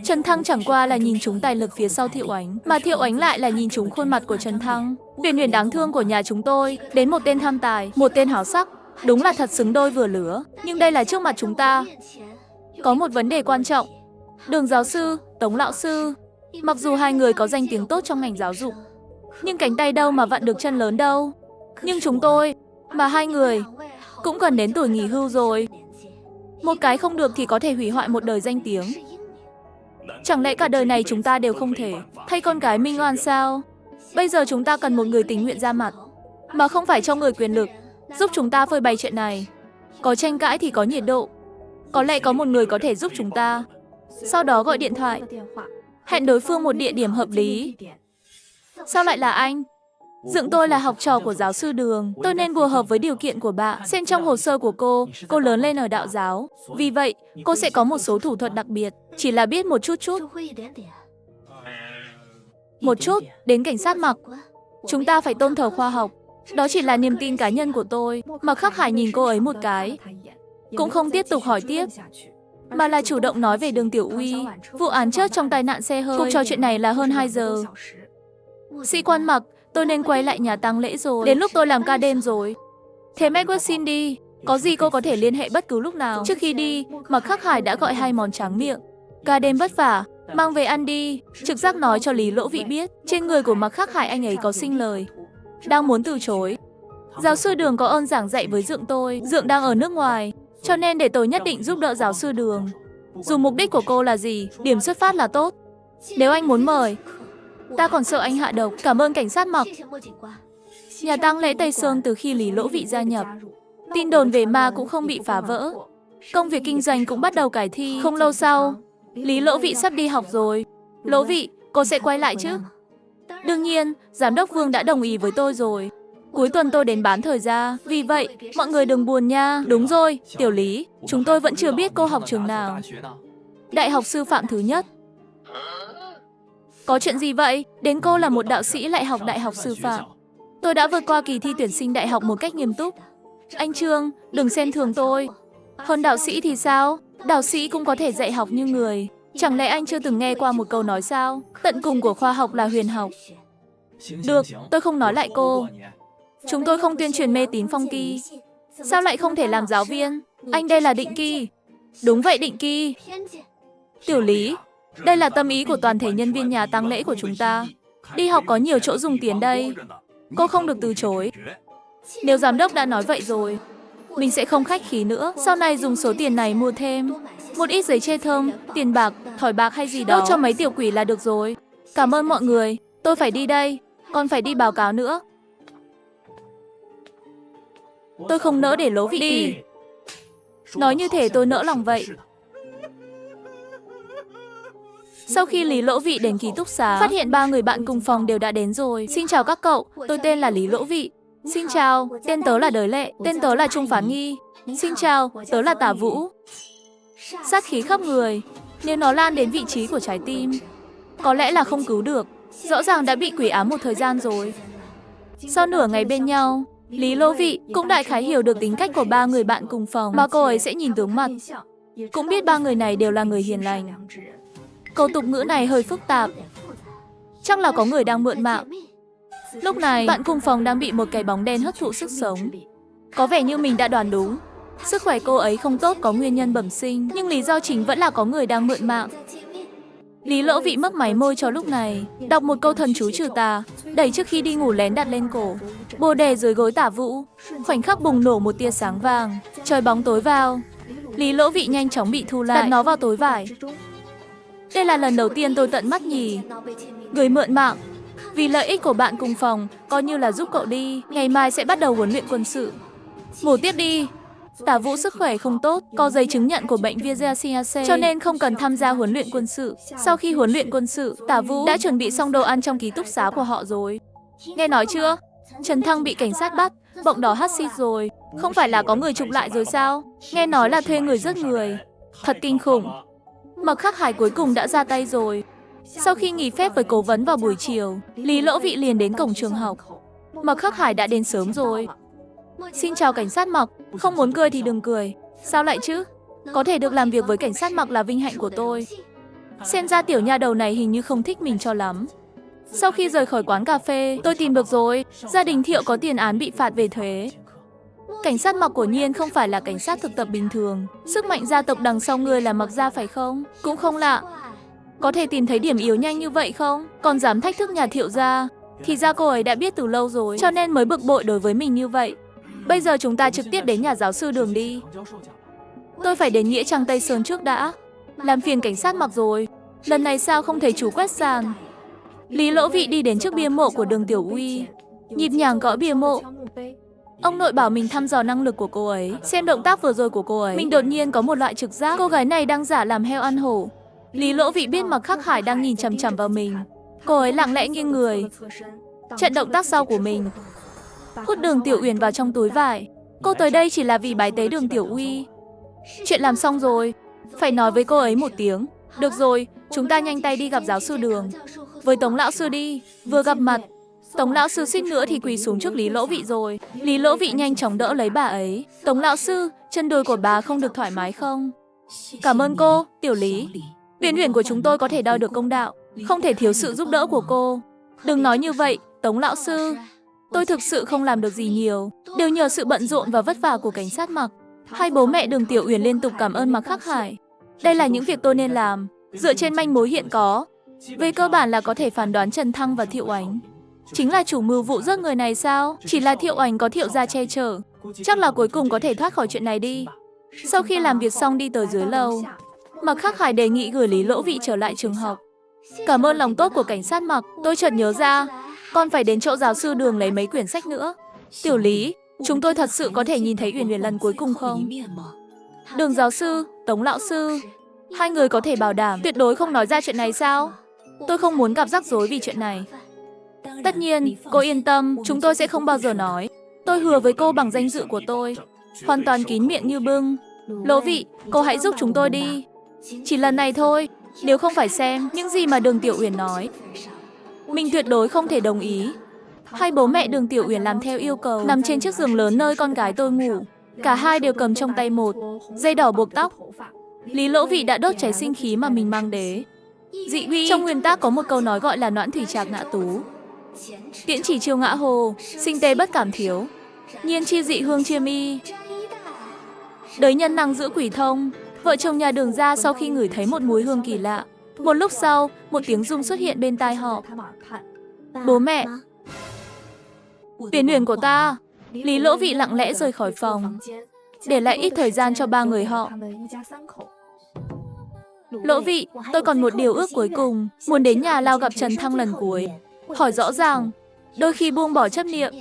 Trần Thăng chẳng qua là nhìn trúng tài lực phía sau Thiệu Ánh, mà Thiệu Ánh lại là nhìn trúng khuôn mặt của Trần Thăng. Huyền Huyền đáng thương của nhà chúng tôi, đến một tên tham tài, một tên háo sắc, đúng là thật xứng đôi vừa lứa. Nhưng đây là trước mặt chúng ta. Có một vấn đề quan trọng. Đường giáo sư, Tống lão sư, mặc dù hai người có danh tiếng tốt trong ngành giáo dục, nhưng cánh tay đâu mà vặn được chân lớn đâu. Nhưng chúng tôi, mà hai người, cũng gần đến tuổi nghỉ hưu rồi. Một cái không được thì có thể hủy hoại một đời danh tiếng. Chẳng lẽ cả đời này chúng ta đều không thể thay con gái minh oan sao? Bây giờ chúng ta cần một người tình nguyện ra mặt, mà không phải cho người quyền lực, giúp chúng ta phơi bày chuyện này. Có tranh cãi thì có nhiệt độ. Có lẽ có một người có thể giúp chúng ta. Sau đó gọi điện thoại, hẹn đối phương một địa điểm hợp lý. Sao lại là anh? Dượng tôi là học trò của giáo sư Đường. Tôi nên phù hợp với điều kiện của bạn. Xem trong hồ sơ của cô lớn lên ở đạo giáo. Vì vậy, cô sẽ có một số thủ thuật đặc biệt. Chỉ là biết một chút. Một chút, đến cảnh sát Mặc. Chúng ta phải tôn thờ khoa học. Đó chỉ là niềm tin cá nhân của tôi. Mạc Khắc Hải nhìn cô ấy một cái, cũng không tiếp tục hỏi tiếp, mà là chủ động nói về Đường Tiểu Uy. Vụ án chết trong tai nạn xe hơi. Cuộc trò chuyện này là hơn 2 giờ. Sĩ quan Mặc, tôi nên quay lại nhà tang lễ rồi. Đến lúc tôi làm ca đêm rồi. Thế Medworth xin đi. Có gì cô có thể liên hệ bất cứ lúc nào. Trước khi đi, Mạc Khắc Hải đã gọi 2 món tráng miệng. Ca đêm vất vả, mang về ăn đi. Trực giác nói cho Lý Lỗ Vị biết, trên người của Mạc Khắc Hải anh ấy có sinh lời, đang muốn từ chối. Giáo sư Đường có ơn giảng dạy với dượng tôi. Dượng đang ở nước ngoài, cho nên để tôi nhất định giúp đỡ giáo sư Đường. Dù mục đích của cô là gì, điểm xuất phát là tốt. Nếu anh muốn mời, ta còn sợ anh hạ độc. Cảm ơn cảnh sát Mặc. Nhà tang lễ Tây Sơn từ khi Lý Lỗ Vị gia nhập, tin đồn về ma cũng không bị phá vỡ. Công việc kinh doanh cũng bắt đầu cải thi. Không lâu sau, Lý Lỗ Vị sắp đi học rồi. Lỗ Vị, cô sẽ quay lại chứ? Đương nhiên, giám đốc Vương đã đồng ý với tôi rồi. Cuối tuần tôi đến bán thời gian. Vì vậy, mọi người đừng buồn nha. Đúng rồi, Tiểu Lý, chúng tôi vẫn chưa biết cô học trường nào. Đại học sư phạm thứ nhất. Có chuyện gì vậy? Đến cô là một đạo sĩ lại học đại học sư phạm. Tôi đã vượt qua kỳ thi tuyển sinh đại học một cách nghiêm túc. Anh Trương, đừng xem thường tôi. Hơn đạo sĩ thì sao? Đạo sĩ cũng có thể dạy học như người. Chẳng lẽ anh chưa từng nghe qua một câu nói sao? Tận cùng của khoa học là huyền học. Được, tôi không nói lại cô. Chúng tôi không tuyên truyền mê tín phong kỳ. Sao lại không thể làm giáo viên? Anh đây là định kỳ. Đúng vậy định kỳ. Tiểu Lý, đây là tâm ý của toàn thể nhân viên nhà tang lễ của chúng ta. Đi học có nhiều chỗ dùng tiền đây. Cô không được từ chối. Nếu giám đốc đã nói vậy rồi, mình sẽ không khách khí nữa. Sau này dùng số tiền này mua thêm một ít giấy chê thơm, tiền bạc, thỏi bạc hay gì đó đốt cho mấy tiểu quỷ là được rồi. Cảm ơn mọi người. Tôi phải đi đây. Còn phải đi báo cáo nữa. Tôi không nỡ để Lỗ Vị tỷ. Nói như thể tôi nỡ lòng vậy. Sau khi Lý Lỗ Vị đến ký túc xá, phát hiện 3 người bạn cùng phòng đều đã đến rồi. Xin chào các cậu, tôi tên là Lý Lỗ Vị. Xin chào, tên tớ là Đới Lệ, tên tớ là Trung Phán Nghi. Xin chào, tớ là Tả Vũ. Sát khí khắp người, nếu nó lan đến vị trí của trái tim, có lẽ là không cứu được. Rõ ràng đã bị quỷ ám một thời gian rồi. Sau nửa ngày bên nhau, Lý Lỗ Vị cũng đại khái hiểu được tính cách của 3 người bạn cùng phòng mà cô ấy sẽ nhìn tướng mặt. Cũng biết 3 người này đều là người hiền lành. Câu tục ngữ này hơi phức tạp. Chắc là có người đang mượn mạng. Lúc này, bạn cùng phòng đang bị một cái bóng đen hấp thụ sức sống. Có vẻ như mình đã đoán đúng. Sức khỏe cô ấy không tốt có nguyên nhân bẩm sinh, nhưng lý do chính vẫn là có người đang mượn mạng. Lý Lỗ Vị mấp máy môi cho lúc này, đọc một câu thần chú trừ tà, đẩy trước khi đi ngủ lén đặt lên cổ. Bồ đề dưới gối Tả Vũ, khoảnh khắc bùng nổ một tia sáng vàng, trời bóng tối vào. Lý Lỗ Vị nhanh chóng bị thu lại, đặt nó vào túi vải. Đây là lần đầu tiên tôi tận mắt nhỉ. Người mượn mạng. Vì lợi ích của bạn cùng phòng, coi như là giúp cậu đi. Ngày mai sẽ bắt đầu huấn luyện quân sự. Ngủ tiếp đi. Tả Vũ sức khỏe không tốt, có giấy chứng nhận của bệnh VGCAC, cho nên không cần tham gia huấn luyện quân sự. Sau khi huấn luyện quân sự, Tả Vũ đã chuẩn bị xong đồ ăn trong ký túc xá của họ rồi. Nghe nói chưa? Trần Thăng bị cảnh sát bắt, bỗng đó hắt xít rồi. Không phải là có người chụp lại rồi sao? Nghe nói là thuê người giết người. Thật kinh khủng. Mộc Khắc Hải cuối cùng đã ra tay rồi. Sau khi nghỉ phép với cố vấn vào buổi chiều, Lý Lỗ Vị liền đến cổng trường học. Mộc Khắc Hải đã đến sớm rồi. Xin chào cảnh sát Mộc, không muốn cười thì đừng cười. Sao lại chứ? Có thể được làm việc với cảnh sát Mộc là vinh hạnh của tôi. Xem ra tiểu nha đầu này hình như không thích mình cho lắm. Sau khi rời khỏi quán cà phê, tôi tìm được rồi. Gia đình Thiệu có tiền án bị phạt về thuế. Cảnh sát Mộc của Nhiên không phải là cảnh sát thực tập bình thường. Sức mạnh gia tộc đằng sau người là Mộc gia phải không? Cũng không lạ. Có thể tìm thấy điểm yếu nhanh như vậy không? Còn dám thách thức nhà Thiệu gia. Thì ra cô ấy đã biết từ lâu rồi, cho nên mới bực bội đối với mình như vậy. Bây giờ chúng ta trực tiếp đến nhà giáo sư Đường đi. Tôi phải đến Nghĩa Trang Tây Sơn trước đã. Làm phiền cảnh sát Mộc rồi. Lần này sao không thấy chú quét sàn? Lý Lỗ Vị đi đến trước bia mộ của Đường Tiểu Uy, nhịp nhàng gõ bia mộ. Ông nội bảo mình thăm dò năng lực của cô ấy. Xem động tác vừa rồi của cô ấy, mình đột nhiên có một loại trực giác cô gái này đang giả làm heo ăn hổ. Lý Lỗ Vị biết Mộc Khắc Hải đang nhìn chằm chằm vào mình. Cô ấy lặng lẽ nghiêng người, trận động tác sau của mình, hút Đường Tiểu Uyển vào trong túi vải. Cô tới đây chỉ là vì bái tế Đường Tiểu Uy. Chuyện làm xong rồi, phải nói với cô ấy một tiếng. Được rồi, chúng ta nhanh tay đi gặp giáo sư Đường. Với Tống lão sư đi. Vừa gặp mặt, Tống lão sư suýt nữa thì quỳ xuống trước Lý Lỗ Vị rồi. Lý Lỗ Vị nhanh chóng đỡ lấy bà ấy. Tống lão sư, chân đùi của bà không được thoải mái không? Cảm ơn cô, Tiểu Lý. Viện Uyển của chúng tôi có thể đòi được công đạo, không thể thiếu sự giúp đỡ của cô. Đừng nói như vậy, Tống lão sư. Tôi thực sự không làm được gì nhiều, đều nhờ sự bận rộn và vất vả của cảnh sát Mộc. Hai bố mẹ Đường Tiểu Uyển liên tục cảm ơn Mộc Khắc Hải. Đây là những việc tôi nên làm, dựa trên manh mối hiện có. Về cơ bản là có thể phán đoán Trần Thăng và Thiệu Ánh chính là chủ mưu vụ giết người này sao? Chỉ là Thiệu Ánh có Thiệu gia che chở, chắc là cuối cùng có thể thoát khỏi chuyện này đi. Sau khi làm việc xong đi tới dưới lầu, Mộc Khắc Hải đề nghị gửi Lý Lỗ Vị trở lại trường học. Cảm ơn lòng tốt của cảnh sát Mộc, tôi chợt nhớ ra, con phải đến chỗ giáo sư Đường lấy mấy quyển sách nữa. Tiểu Lý, chúng tôi thật sự có thể nhìn thấy Uyển Uyển lần cuối cùng không? Đường giáo sư, Tống lão sư, hai người có thể bảo đảm tuyệt đối không nói ra chuyện này sao? Tôi không muốn gặp rắc rối vì chuyện này. Tất nhiên, cô yên tâm, chúng tôi sẽ không bao giờ nói. Tôi hứa với cô bằng danh dự của tôi, hoàn toàn kín miệng như bưng. Lỗ Vị, cô hãy giúp chúng tôi đi. Chỉ lần này thôi, nếu không phải xem những gì mà Đường Tiểu Uyển nói, mình tuyệt đối không thể đồng ý. Hai bố mẹ Đường Tiểu Uyển làm theo yêu cầu, nằm trên chiếc giường lớn nơi con gái tôi ngủ. Cả hai đều cầm trong tay một dây đỏ buộc tóc. Lý Lỗ Vị đã đốt cháy sinh khí mà mình mang đế. Dị Huy, trong nguyên tắc có một câu nói gọi là noãn thủy trạc ngạ tú. Tiễn chỉ chiêu ngã hồ, sinh tê bất cảm thiếu. Nhiên chi dị hương chiêm y. Đới nhân năng giữ quỷ thông. Vợ chồng nhà Đường Gia sau khi ngửi thấy một mùi hương kỳ lạ. Một lúc sau, một tiếng rung xuất hiện bên tai họ. Bố mẹ! Uyển Uyển của ta! Lý Lỗ Vị lặng lẽ rời khỏi phòng, để lại ít thời gian cho ba người họ. Lỗ Vị, tôi còn một điều ước cuối cùng, muốn đến nhà Lao gặp Trần Thăng lần cuối. Hỏi rõ ràng, đôi khi buông bỏ chấp niệm,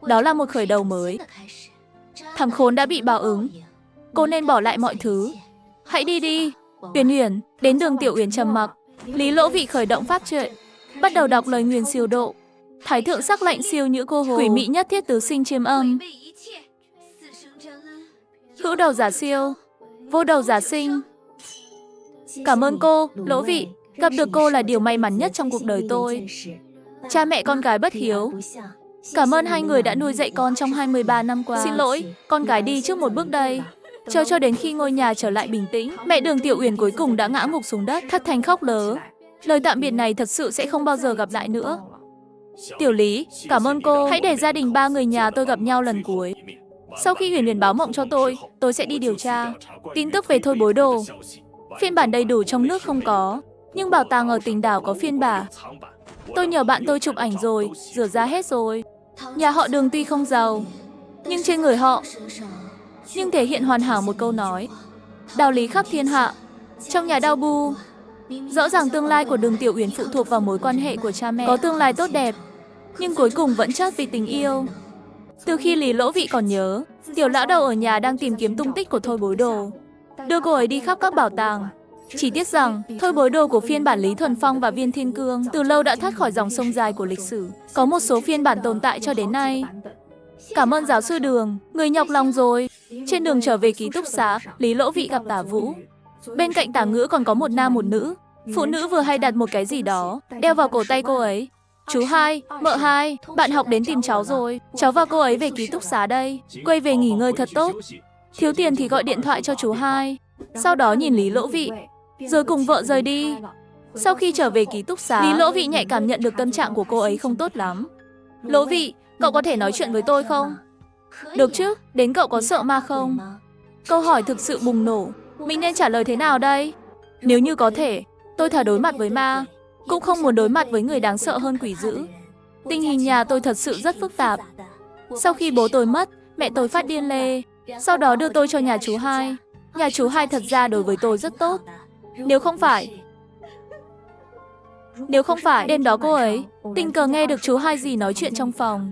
đó là một khởi đầu mới. Thằng khốn đã bị báo ứng, cô nên bỏ lại mọi thứ. Hãy đi đi. Uyển Uyển, đến Đường Tiểu Uyển trầm mặc. Lý Lỗ Vị khởi động pháp truyện, bắt đầu đọc lời nguyền siêu độ. Thái thượng sắc lạnh siêu nhữ cô hồ, quỷ mị nhất thiết tứ sinh chiêm âm. Hữu đầu giả siêu, vô đầu giả sinh. Cảm ơn cô, Lỗ Vị. Gặp được cô là điều may mắn nhất trong cuộc đời tôi. Cha mẹ con gái bất hiếu. Cảm ơn hai người đã nuôi dạy con trong 23 năm qua. Xin lỗi, con gái đi trước một bước đây. Chờ cho đến khi ngôi nhà trở lại bình tĩnh, mẹ Đường Tiểu Uyển cuối cùng đã ngã ngục xuống đất, thất thanh khóc lớ. Lời tạm biệt này thật sự sẽ không bao giờ gặp lại nữa. Tiểu Lý, cảm ơn cô. Hãy để gia đình ba người nhà tôi gặp nhau lần cuối. Sau khi Uyển Uyển báo mộng cho tôi sẽ đi điều tra. Tin tức về Thôi Bối Đồ. Phiên bản đầy đủ trong nước không có, nhưng bảo tàng ở Tình Đảo có phiên bản. Tôi nhờ bạn tôi chụp ảnh rồi, rửa ra hết rồi. Nhà họ Đường tuy không giàu, nhưng trên người họ thể hiện hoàn hảo một câu nói: đạo lý khắp thiên hạ. Trong nhà Đao Bu, rõ ràng tương lai của Đường Tiểu Uyển phụ thuộc vào mối quan hệ của cha mẹ. Có tương lai tốt đẹp, nhưng cuối cùng vẫn chát vì tình yêu. Từ khi Lý Lỗ Vị còn nhớ, Tiểu lão đầu ở nhà đang tìm kiếm tung tích của Thôi Bối Đồ, đưa cô ấy đi khắp các bảo tàng. Chỉ tiếc rằng, Thôi Bối Đồ của phiên bản Lý Thuần Phong và Viên Thiên Cương từ lâu đã thoát khỏi dòng sông dài của lịch sử. Có một số phiên bản tồn tại cho đến nay. Cảm ơn giáo sư Đường, người nhọc lòng rồi. Trên đường trở về ký túc xá, Lý Lỗ Vị gặp Tả Vũ. Bên cạnh Tả Ngữ còn có một nam một nữ. Phụ nữ vừa hay đặt một cái gì đó, đeo vào cổ tay cô ấy. Chú hai, mợ hai, bạn học đến tìm cháu rồi. Cháu và cô ấy về ký túc xá đây. Quay về nghỉ ngơi thật tốt. Thiếu tiền thì gọi điện thoại cho chú hai. Sau đó nhìn Lý Lỗ Vị, rồi cùng vợ rời đi. Sau khi trở về ký túc xá, Lý Lỗ Vị nhạy cảm nhận được tâm trạng của cô ấy không tốt lắm. Lỗ Vị, cậu có thể nói chuyện với tôi không? Được chứ, đến cậu có sợ ma không? Câu hỏi thực sự bùng nổ. Mình nên trả lời thế nào đây? Nếu như có thể, tôi thà đối mặt với ma, cũng không muốn đối mặt với người đáng sợ hơn quỷ dữ. Tình hình nhà tôi thật sự rất phức tạp. Sau khi bố tôi mất, mẹ tôi phát điên lê, sau đó đưa tôi cho nhà chú hai. Nhà chú hai thật ra đối với tôi rất tốt. Nếu không phải đêm đó cô ấy tình cờ nghe được chú hai dì nói chuyện trong phòng.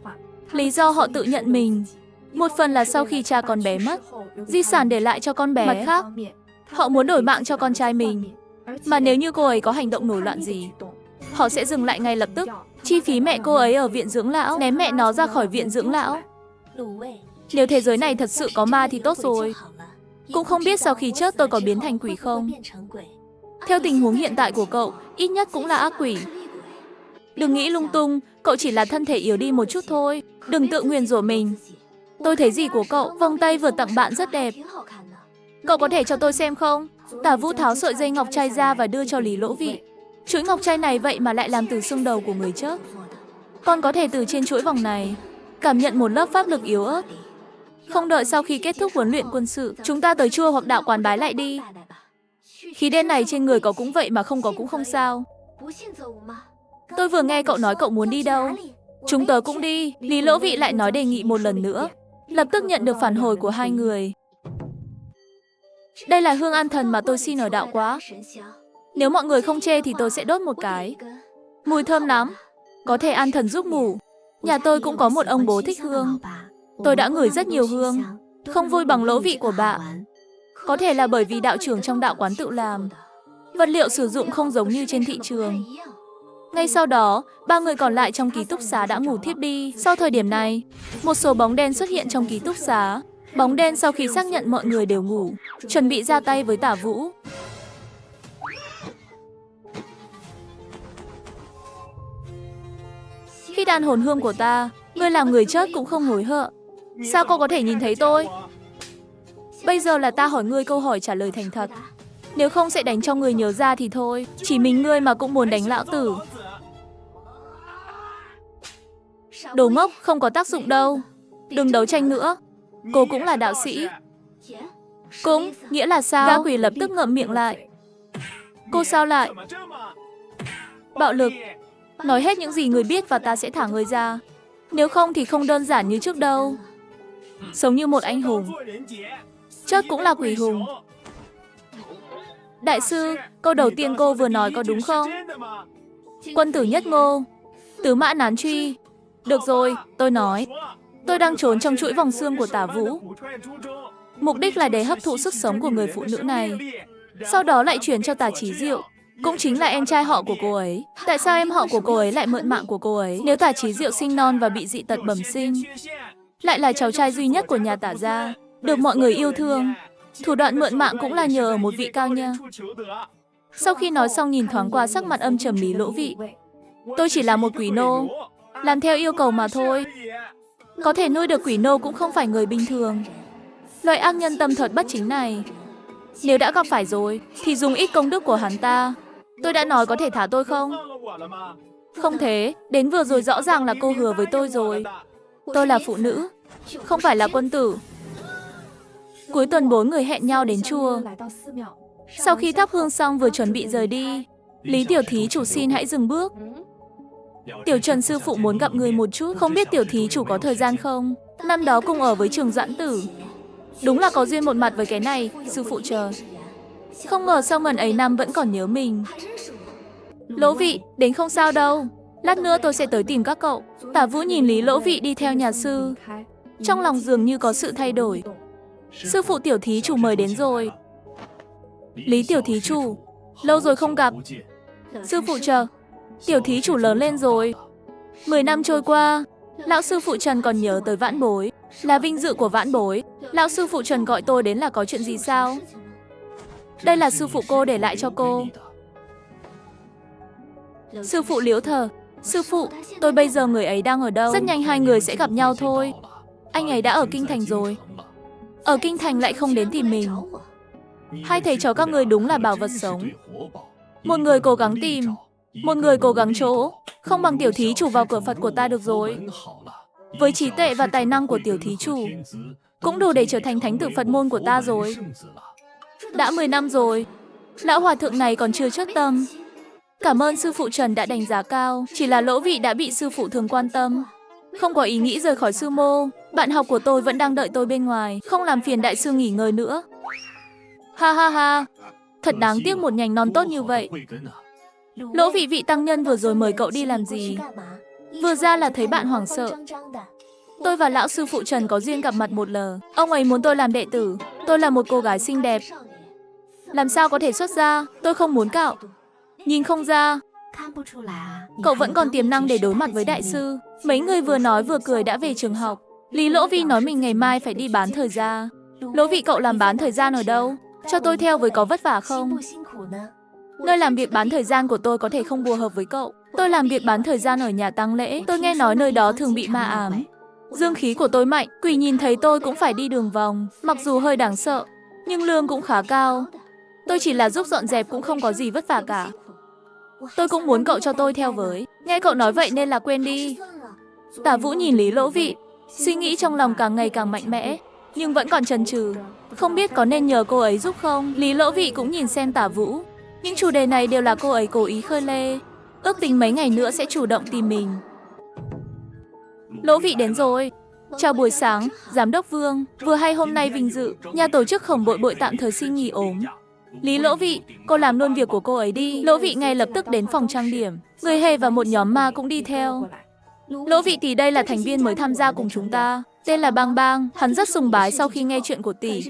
Lý do họ tự nhận mình, một phần là sau khi cha con bé mất, di sản để lại cho con bé. Mặt khác, họ muốn đổi mạng cho con trai mình. Mà nếu như cô ấy có hành động nổi loạn gì, họ sẽ dừng lại ngay lập tức. Chi phí mẹ cô ấy ở viện dưỡng lão, ném mẹ nó ra khỏi viện dưỡng lão. Nếu thế giới này thật sự có ma thì tốt rồi. Cũng không biết sau khi chết tôi có biến thành quỷ không. Theo tình huống hiện tại của cậu, ít nhất cũng là ác quỷ. Đừng nghĩ lung tung, cậu chỉ là thân thể yếu đi một chút thôi. Đừng tự nguyền rủa mình. Tôi thấy gì của cậu, vòng tay vừa tặng bạn rất đẹp. Cậu có thể cho tôi xem không? Tả Vũ tháo sợi dây ngọc trai ra và đưa cho Lý Lỗ Vị. Chuỗi ngọc trai này vậy mà lại làm từ xương đầu của người chết. Con có thể từ trên chuỗi vòng này cảm nhận một lớp pháp lực yếu ớt. Không đợi sau khi kết thúc huấn luyện quân sự, chúng ta tới chùa hoặc đạo quán bái lại đi. Khí đen này trên người có cũng vậy mà không có cũng không sao. Tôi vừa nghe cậu nói cậu muốn đi đâu. Chúng tớ cũng đi. Lý Lỗ Vị lại nói đề nghị một lần nữa. Lập tức nhận được phản hồi của hai người. Đây là hương an thần mà tôi xin ở đạo quá. Nếu mọi người không chê thì tôi sẽ đốt một cái. Mùi thơm lắm. Có thể an thần giúp ngủ. Nhà tôi cũng có một ông bố thích hương. Tôi đã ngửi rất nhiều hương. Không vui bằng Lỗ Vị của bạn. Có thể là bởi vì đạo trưởng trong đạo quán tự làm. Vật liệu sử dụng không giống như trên thị trường. Ngay sau đó, ba người còn lại trong ký túc xá đã ngủ thiếp đi. Sau thời điểm này, một số bóng đen xuất hiện trong ký túc xá. Bóng đen sau khi xác nhận mọi người đều ngủ, chuẩn bị ra tay với Tả Vũ. Khi đàn hồn hương của ta, ngươi làm người chết cũng không hối hận. Sao cô có thể nhìn thấy tôi? Bây giờ là ta hỏi ngươi câu hỏi trả lời thành thật. Nếu không sẽ đánh cho người nhớ ra thì thôi. Chỉ mình ngươi mà cũng muốn đánh lão tử. Đồ ngốc, không có tác dụng đâu. Đừng đấu tranh nữa. Cô cũng là đạo sĩ. Cũng, nghĩa là sao? Gã quỷ lập tức ngậm miệng lại. Cô sao lại? Bạo lực. Nói hết những gì người biết và ta sẽ thả người ra. Nếu không thì không đơn giản như trước đâu. Sống như một anh hùng. Chớt cũng là quỷ hùng. Đại sư, câu đầu tiên cô vừa nói có đúng không? Quân tử nhất ngô, tứ mã nán truy. Được rồi, tôi nói. Tôi đang trốn trong chuỗi vòng xương của Tả Vũ. Mục đích là để hấp thụ sức sống của người phụ nữ này. Sau đó lại chuyển cho Tả Chí Diệu, cũng chính là em trai họ của cô ấy. Tại sao em họ của cô ấy lại mượn mạng của cô ấy? Nếu Tả Chí Diệu sinh non và bị dị tật bẩm sinh, lại là cháu trai duy nhất của nhà Tả gia, được mọi người yêu thương, thủ đoạn mượn mạng cũng là nhờ ở một vị cao nhân. Sau khi nói xong nhìn thoáng qua sắc mặt âm trầm Lý Lỗ Vị. Tôi chỉ là một quỷ nô, làm theo yêu cầu mà thôi. Có thể nuôi được quỷ nô cũng không phải người bình thường. Loại ác nhân tâm thuật bất chính này, nếu đã gặp phải rồi, thì dùng ít công đức của hắn ta. Tôi đã nói có thể thả tôi không? Không thế, đến vừa rồi rõ ràng là cô hứa với tôi rồi. Tôi là phụ nữ, không phải là quân tử. Cuối tuần 4 người hẹn nhau đến chùa. Sau khi thắp hương xong vừa chuẩn bị rời đi, Lý tiểu thí chủ xin hãy dừng bước. Tiểu Trần sư phụ muốn gặp người một chút, không biết tiểu thí chủ có thời gian không? Năm đó cùng ở với Trường Doãn Tử. Đúng là có duyên một mặt với cái này, sư phụ chờ. Không ngờ sau ngần ấy năm vẫn còn nhớ mình. Lỗ Vị, đến không sao đâu. Lát nữa tôi sẽ tới tìm các cậu. Tả Vũ nhìn Lý Lỗ Vị đi theo nhà sư. Trong lòng dường như có sự thay đổi. Sư phụ tiểu thí chủ mời đến rồi. Lý tiểu thí chủ, lâu rồi không gặp. Sư phụ chờ. Tiểu thí chủ lớn lên rồi. 10 năm trôi qua, lão sư phụ Trần còn nhớ tới vãn bối. Là vinh dự của vãn bối. Lão sư phụ Trần gọi tôi đến là có chuyện gì sao? Đây là sư phụ cô để lại cho cô. Sư phụ Liễu thờ. Sư phụ, tôi bây giờ người ấy đang ở đâu? Rất nhanh hai người sẽ gặp nhau thôi. Anh ấy đã ở Kinh Thành rồi. Ở Kinh Thành lại không đến tìm mình. Hai thầy trò các người đúng là bảo vật sống. Một người cố gắng tìm, một người cố gắng chỗ. Không bằng tiểu thí chủ vào cửa Phật của ta được rồi. Với trí tuệ và tài năng của tiểu thí chủ, cũng đủ để trở thành thánh tử Phật môn của ta rồi. Đã 10 năm rồi, lão hòa thượng này còn chưa chớt tâm. Cảm ơn sư phụ Trần đã đánh giá cao. Chỉ là Lỗ Vị đã bị sư phụ thường quan tâm, không có ý nghĩ rời khỏi sư mô. Bạn học của tôi vẫn đang đợi tôi bên ngoài, không làm phiền đại sư nghỉ ngơi nữa. Ha ha ha, thật đáng tiếc một nhành non tốt như vậy. Lỗ Vị vị tăng nhân vừa rồi mời cậu đi làm gì? Vừa ra là thấy bạn hoảng sợ. Tôi và lão sư phụ Trần có duyên gặp mặt một lần. Ông ấy muốn tôi làm đệ tử. Tôi là một cô gái xinh đẹp, làm sao có thể xuất gia? Tôi không muốn cạo. Nhìn không ra, cậu vẫn còn tiềm năng để đối mặt với đại sư. Mấy người vừa nói vừa cười đã về trường học. Lý Lỗ Vi nói mình ngày mai phải đi bán thời gian. Lỗ Vị cậu làm bán thời gian ở đâu? Cho tôi theo với có vất vả không? Nơi làm việc bán thời gian của tôi có thể không phù hợp với cậu. Tôi làm việc bán thời gian ở nhà tang lễ. Tôi nghe nói nơi đó thường bị ma ám. Dương khí của tôi mạnh, quỷ nhìn thấy tôi cũng phải đi đường vòng. Mặc dù hơi đáng sợ, nhưng lương cũng khá cao. Tôi chỉ là giúp dọn dẹp cũng không có gì vất vả cả. Tôi cũng muốn cậu cho tôi theo với. Nghe cậu nói vậy nên là quên đi. Tả Vũ nhìn Lý Lỗ Vị, suy nghĩ trong lòng càng ngày càng mạnh mẽ, nhưng vẫn còn chần chừ, không biết có nên nhờ cô ấy giúp không. Lý Lỗ Vị cũng nhìn xem Tả Vũ. Những chủ đề này đều là cô ấy cố ý khơi lê. Ước tính mấy ngày nữa sẽ chủ động tìm mình. Lỗ Vị đến rồi. Chào buổi sáng, Giám đốc Vương. Vừa hay hôm nay vinh dự, nhà tổ chức Khổng Bội Bội tạm thời xin nghỉ ốm. Lý Lỗ Vị, cô làm luôn việc của cô ấy đi. Lỗ Vị ngay lập tức đến phòng trang điểm. Người hề và một nhóm ma cũng đi theo. Lỗ Vị tỷ đây là thành viên mới tham gia cùng chúng ta, tên là Bang Bang. Hắn rất sùng bái sau khi nghe chuyện của tỷ.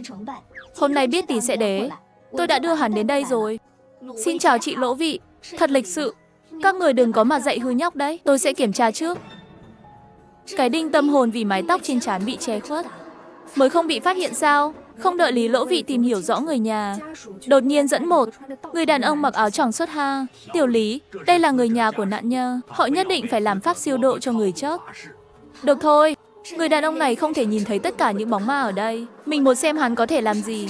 Hôm nay biết tỷ sẽ đến, tôi đã đưa hắn đến đây rồi. Xin chào chị Lỗ Vị, thật lịch sự. Các người đừng có mà dạy hư nhóc đấy, tôi sẽ kiểm tra trước. Cái đinh tâm hồn vì mái tóc trên trán bị che khuất, mới không bị phát hiện sao? Không đợi Lý Lỗ Vị tìm hiểu rõ người nhà, đột nhiên dẫn một người đàn ông mặc áo choàng xuất ha. Tiểu Lý, đây là người nhà của nạn nhân, họ nhất định phải làm pháp siêu độ cho người chết. Được thôi, người đàn ông này không thể nhìn thấy tất cả những bóng ma ở đây. Mình muốn xem hắn có thể làm gì.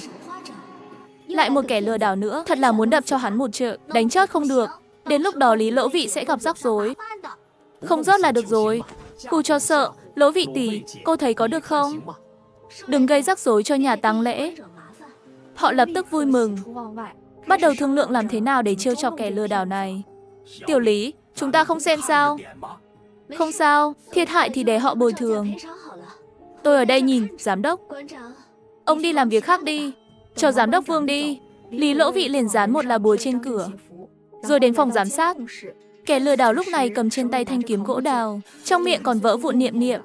Lại một kẻ lừa đảo nữa, thật là muốn đập cho hắn một trận. Đánh chót không được, đến lúc đó Lý Lỗ Vị sẽ gặp rắc rối. Không rớt là được rồi. Hù cho sợ, Lỗ vị tỷ, cô thấy có được không? Đừng gây rắc rối cho nhà tang lễ. Họ lập tức vui mừng, bắt đầu thương lượng làm thế nào để trêu chọc kẻ lừa đảo này. Tiểu Lý, chúng ta không xem sao? Không sao, thiệt hại thì để họ bồi thường. Tôi ở đây nhìn, giám đốc. Ông đi làm việc khác đi, cho giám đốc Vương đi. Lý Lỗ Vị liền dán một lá bùa trên cửa, rồi đến phòng giám sát. Kẻ lừa đảo lúc này cầm trên tay thanh kiếm gỗ đào, trong miệng còn vỡ vụn niệm niệm.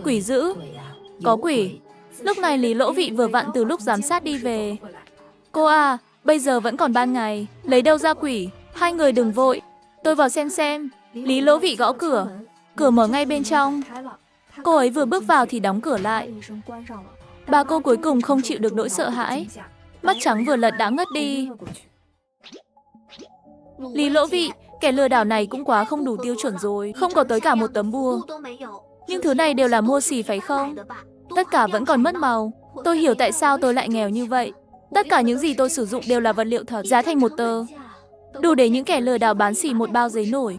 Quỷ dữ, có quỷ. Lúc này Lý Lỗ Vị vừa vặn từ lúc giám sát đi về. Cô à, bây giờ vẫn còn ban ngày, lấy đâu ra quỷ? Hai người đừng vội, tôi vào xem. Lý Lỗ Vị gõ cửa, cửa mở ngay bên trong. Cô ấy vừa bước vào thì đóng cửa lại. Bà cô cuối cùng không chịu được nỗi sợ hãi, mắt trắng vừa lật đã ngất đi. Lý Lỗ Vị, kẻ lừa đảo này cũng quá không đủ tiêu chuẩn rồi, không có tới cả một tấm bùa. Nhưng thứ này đều là mua xỉ phải không? Tất cả vẫn còn mất màu. Tôi hiểu tại sao tôi lại nghèo như vậy. Tất cả những gì tôi sử dụng đều là vật liệu thật, giá thành một tờ, đủ để những kẻ lừa đảo bán xỉ một bao giấy nổi.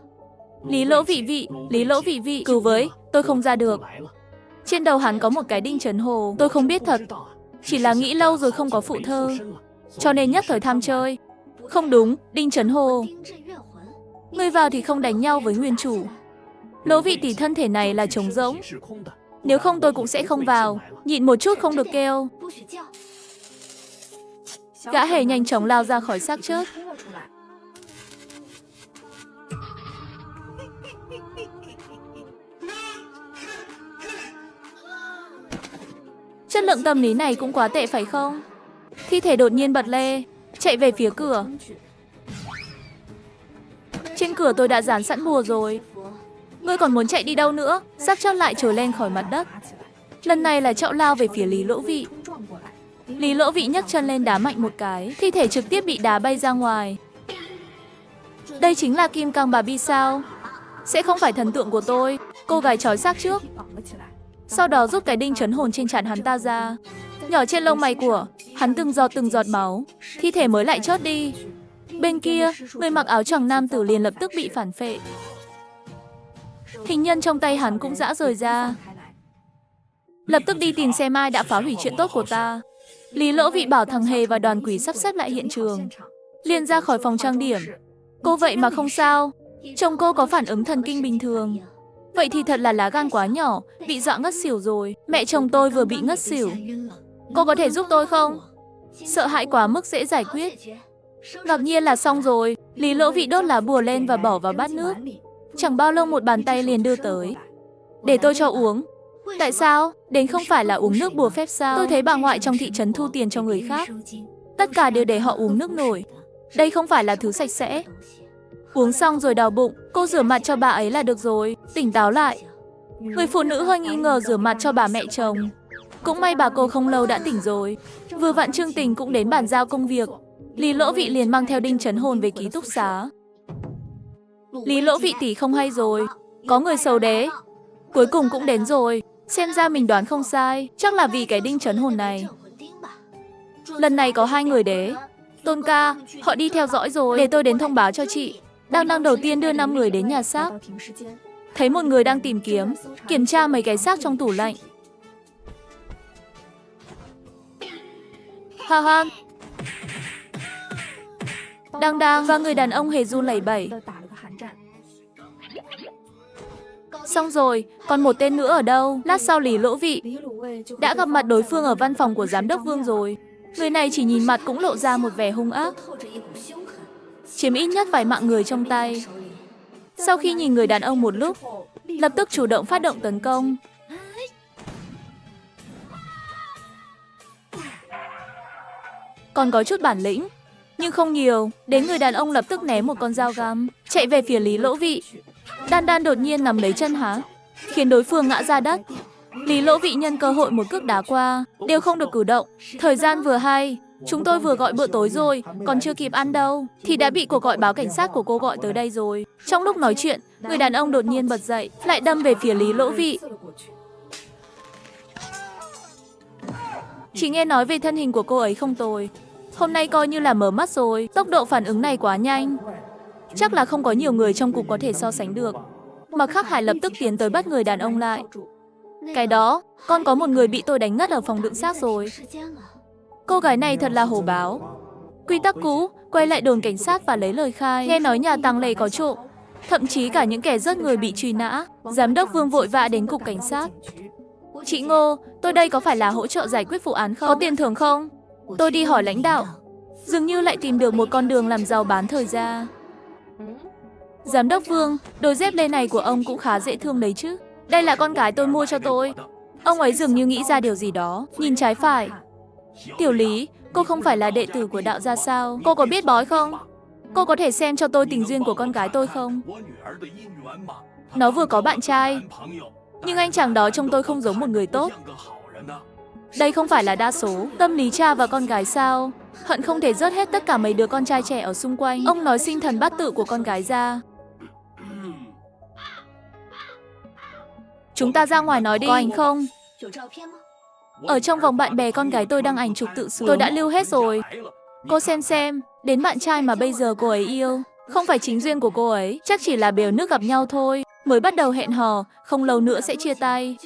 Lý Lỗ Vị, cứu với, tôi không ra được. Trên đầu hắn có một cái đinh chấn hồ, tôi không biết thật. Chỉ là nghĩ lâu rồi không có phụ thơ, cho nên nhất thời tham chơi. Không đúng, đinh chấn hồ. Người vào thì không đánh nhau với nguyên chủ. Lỗ Vị tỷ thân thể này là trống rỗng. Nếu không tôi cũng sẽ không vào. Nhịn một chút không được kêu. Gã hề nhanh chóng lao ra khỏi xác chết. Chất lượng tâm lý này cũng quá tệ phải không? Thi thể đột nhiên bật lê, chạy về phía cửa. Trên cửa tôi đã dán sẵn bùa rồi. Ngươi còn muốn chạy đi đâu nữa? Xác chết lại trồi lên khỏi mặt đất. Lần này là chậu lao về phía Lý Lỗ Vị. Lý Lỗ Vị nhấc chân lên đá mạnh một cái, thi thể trực tiếp bị đá bay ra ngoài. Đây chính là Kim Cang Bà Bi sao? Sẽ không phải thần tượng của tôi. Cô gái trói xác trước, sau đó rút cái đinh chấn hồn trên trán hắn ta ra, nhỏ trên lông mày của hắn từng giọt máu. Thi thể mới lại chớt đi. Bên kia, người mặc áo choàng nam tử liền lập tức bị phản phệ. Hình nhân trong tay hắn cũng rã rời ra. Lập tức đi tìm xem ai đã phá hủy chuyện tốt của ta. Lý Lỗ Vị bảo thằng Hề và đoàn quỷ sắp xếp lại hiện trường, liền ra khỏi phòng trang điểm. Cô vậy mà không sao. Chồng cô có phản ứng thần kinh bình thường. Vậy thì thật là lá gan quá nhỏ, bị dọa ngất xỉu rồi. Mẹ chồng tôi vừa bị ngất xỉu. Cô có thể giúp tôi không? Sợ hãi quá mức dễ giải quyết. Ngạc nhiên là xong rồi. Lý Lỗ Vị đốt lá bùa lên và bỏ vào bát nước. Chẳng bao lâu một bàn tay liền đưa tới. Để tôi cho uống. Tại sao? Đến không phải là uống nước bùa phép sao? Tôi thấy bà ngoại trong thị trấn thu tiền cho người khác. Tất cả đều để họ uống nước nổi. Đây không phải là thứ sạch sẽ. Uống xong rồi đau bụng, cô rửa mặt cho bà ấy là được rồi. Tỉnh táo lại. Người phụ nữ hơi nghi ngờ rửa mặt cho bà mẹ chồng. Cũng may bà cô không lâu đã tỉnh rồi. Vừa vặn Trương Tình cũng đến bàn giao công việc. Lý Lỗ Vị liền mang theo đinh chấn hồn về ký túc xá. Lý Lỗ Vị tỷ không hay rồi. Có người xấu đế. Cuối cùng cũng đến rồi. Xem ra mình đoán không sai. Chắc là vì cái đinh chấn hồn này. Lần này có 2 người đế. Tôn ca, họ đi theo dõi rồi. Để tôi đến thông báo cho chị. Đang đầu tiên đưa 5 người đến nhà xác. Thấy một người đang tìm kiếm, kiểm tra mấy cái xác trong tủ lạnh. Ha ha. Đang và người đàn ông Hề run lẩy bẩy. Xong rồi, còn một tên nữa ở đâu? Lát sau Lý Lỗ Vị đã gặp mặt đối phương ở văn phòng của giám đốc Vương rồi. Người này chỉ nhìn mặt cũng lộ ra một vẻ hung ác, chiếm ít nhất vài mạng người trong tay. Sau khi nhìn người đàn ông một lúc, lập tức chủ động phát động tấn công. Còn có chút bản lĩnh, nhưng không nhiều. Đến người đàn ông lập tức ném một con dao găm, chạy về phía Lý Lỗ Vị. Đan đột nhiên nắm lấy chân hắn, khiến đối phương ngã ra đất. Lý Lỗ Vị nhân cơ hội một cước đá qua, đều không được cử động. Thời gian vừa hay, Chúng tôi vừa gọi bữa tối rồi, còn chưa kịp ăn đâu, thì đã bị cuộc gọi báo cảnh sát của cô gọi tới đây rồi. Trong lúc nói chuyện, người đàn ông đột nhiên bật dậy, lại đâm về phía Lý Lỗ Vị. Chị nghe nói về thân hình của cô ấy không tồi. Hôm nay coi như là mở mắt rồi, tốc độ phản ứng này quá nhanh. Chắc là không có nhiều người trong cục có thể so sánh được. Mạc Khắc Hải lập tức tiến tới bắt người đàn ông lại. Cái đó, con có một người bị tôi đánh ngất ở phòng đựng xác rồi. Cô gái này thật là hổ báo. Quy tắc cũ, quay lại đồn cảnh sát và lấy lời khai. Nghe nói nhà tang lễ có trộm, thậm chí cả những kẻ giết người bị truy nã. Giám đốc Vương vội vã đến cục cảnh sát. Chị Ngô, tôi đây có phải là hỗ trợ giải quyết vụ án không? Có tiền thưởng không? Tôi đi hỏi lãnh đạo. Dường như lại tìm được một con đường làm giàu bán thời gian. Giám đốc Vương, đôi dép lê này của ông cũng khá dễ thương đấy chứ. Đây là con gái tôi mua cho tôi. Ông ấy dường như nghĩ ra điều gì đó, nhìn trái phải. Tiểu Lý, cô không phải là đệ tử của đạo gia sao? Cô có biết bói không? Cô có thể xem cho tôi tình duyên của con gái tôi không? Nó vừa có bạn trai, nhưng anh chàng đó trông tôi không giống một người tốt. Đây không phải là đa số, tâm lý cha và con gái sao? Hận không thể rớt hết tất cả mấy đứa con trai trẻ ở xung quanh. Ông nói sinh thần bát tự của con gái ra. Chúng ta ra ngoài nói đi. Có ảnh không? Ở trong vòng bạn bè con gái tôi đăng ảnh chụp tự sướng. Tôi đã lưu hết rồi. Cô xem, đến bạn trai mà bây giờ cô ấy yêu, không phải chính duyên của cô ấy, chắc chỉ là bèo nước gặp nhau thôi. Mới bắt đầu hẹn hò, không lâu nữa sẽ chia tay.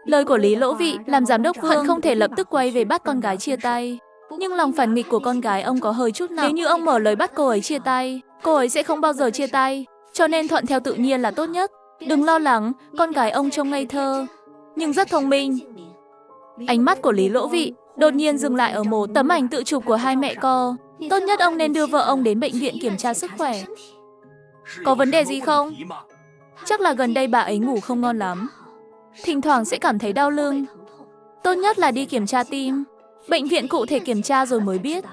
Lời của Lý Lỗ Vị làm giám đốc Vương hận không thể lập tức quay về bắt con gái chia tay. Nhưng lòng phản nghịch của con gái ông có hơi chút nặng. Nếu như ông mở lời bắt cô ấy chia tay, cô ấy sẽ không bao giờ chia tay. Cho nên thuận theo tự nhiên là tốt nhất. Đừng lo lắng, con gái ông trông ngây thơ, nhưng rất thông minh. Ánh mắt của Lý Lỗ Vị đột nhiên dừng lại ở một tấm ảnh tự chụp của hai mẹ con. Tốt nhất ông nên đưa vợ ông đến bệnh viện kiểm tra sức khỏe. Có vấn đề gì không? Chắc là gần đây bà ấy ngủ không ngon lắm. Thỉnh thoảng sẽ cảm thấy đau lưng. Tốt nhất là đi kiểm tra tim. Bệnh viện cụ thể kiểm tra rồi mới biết.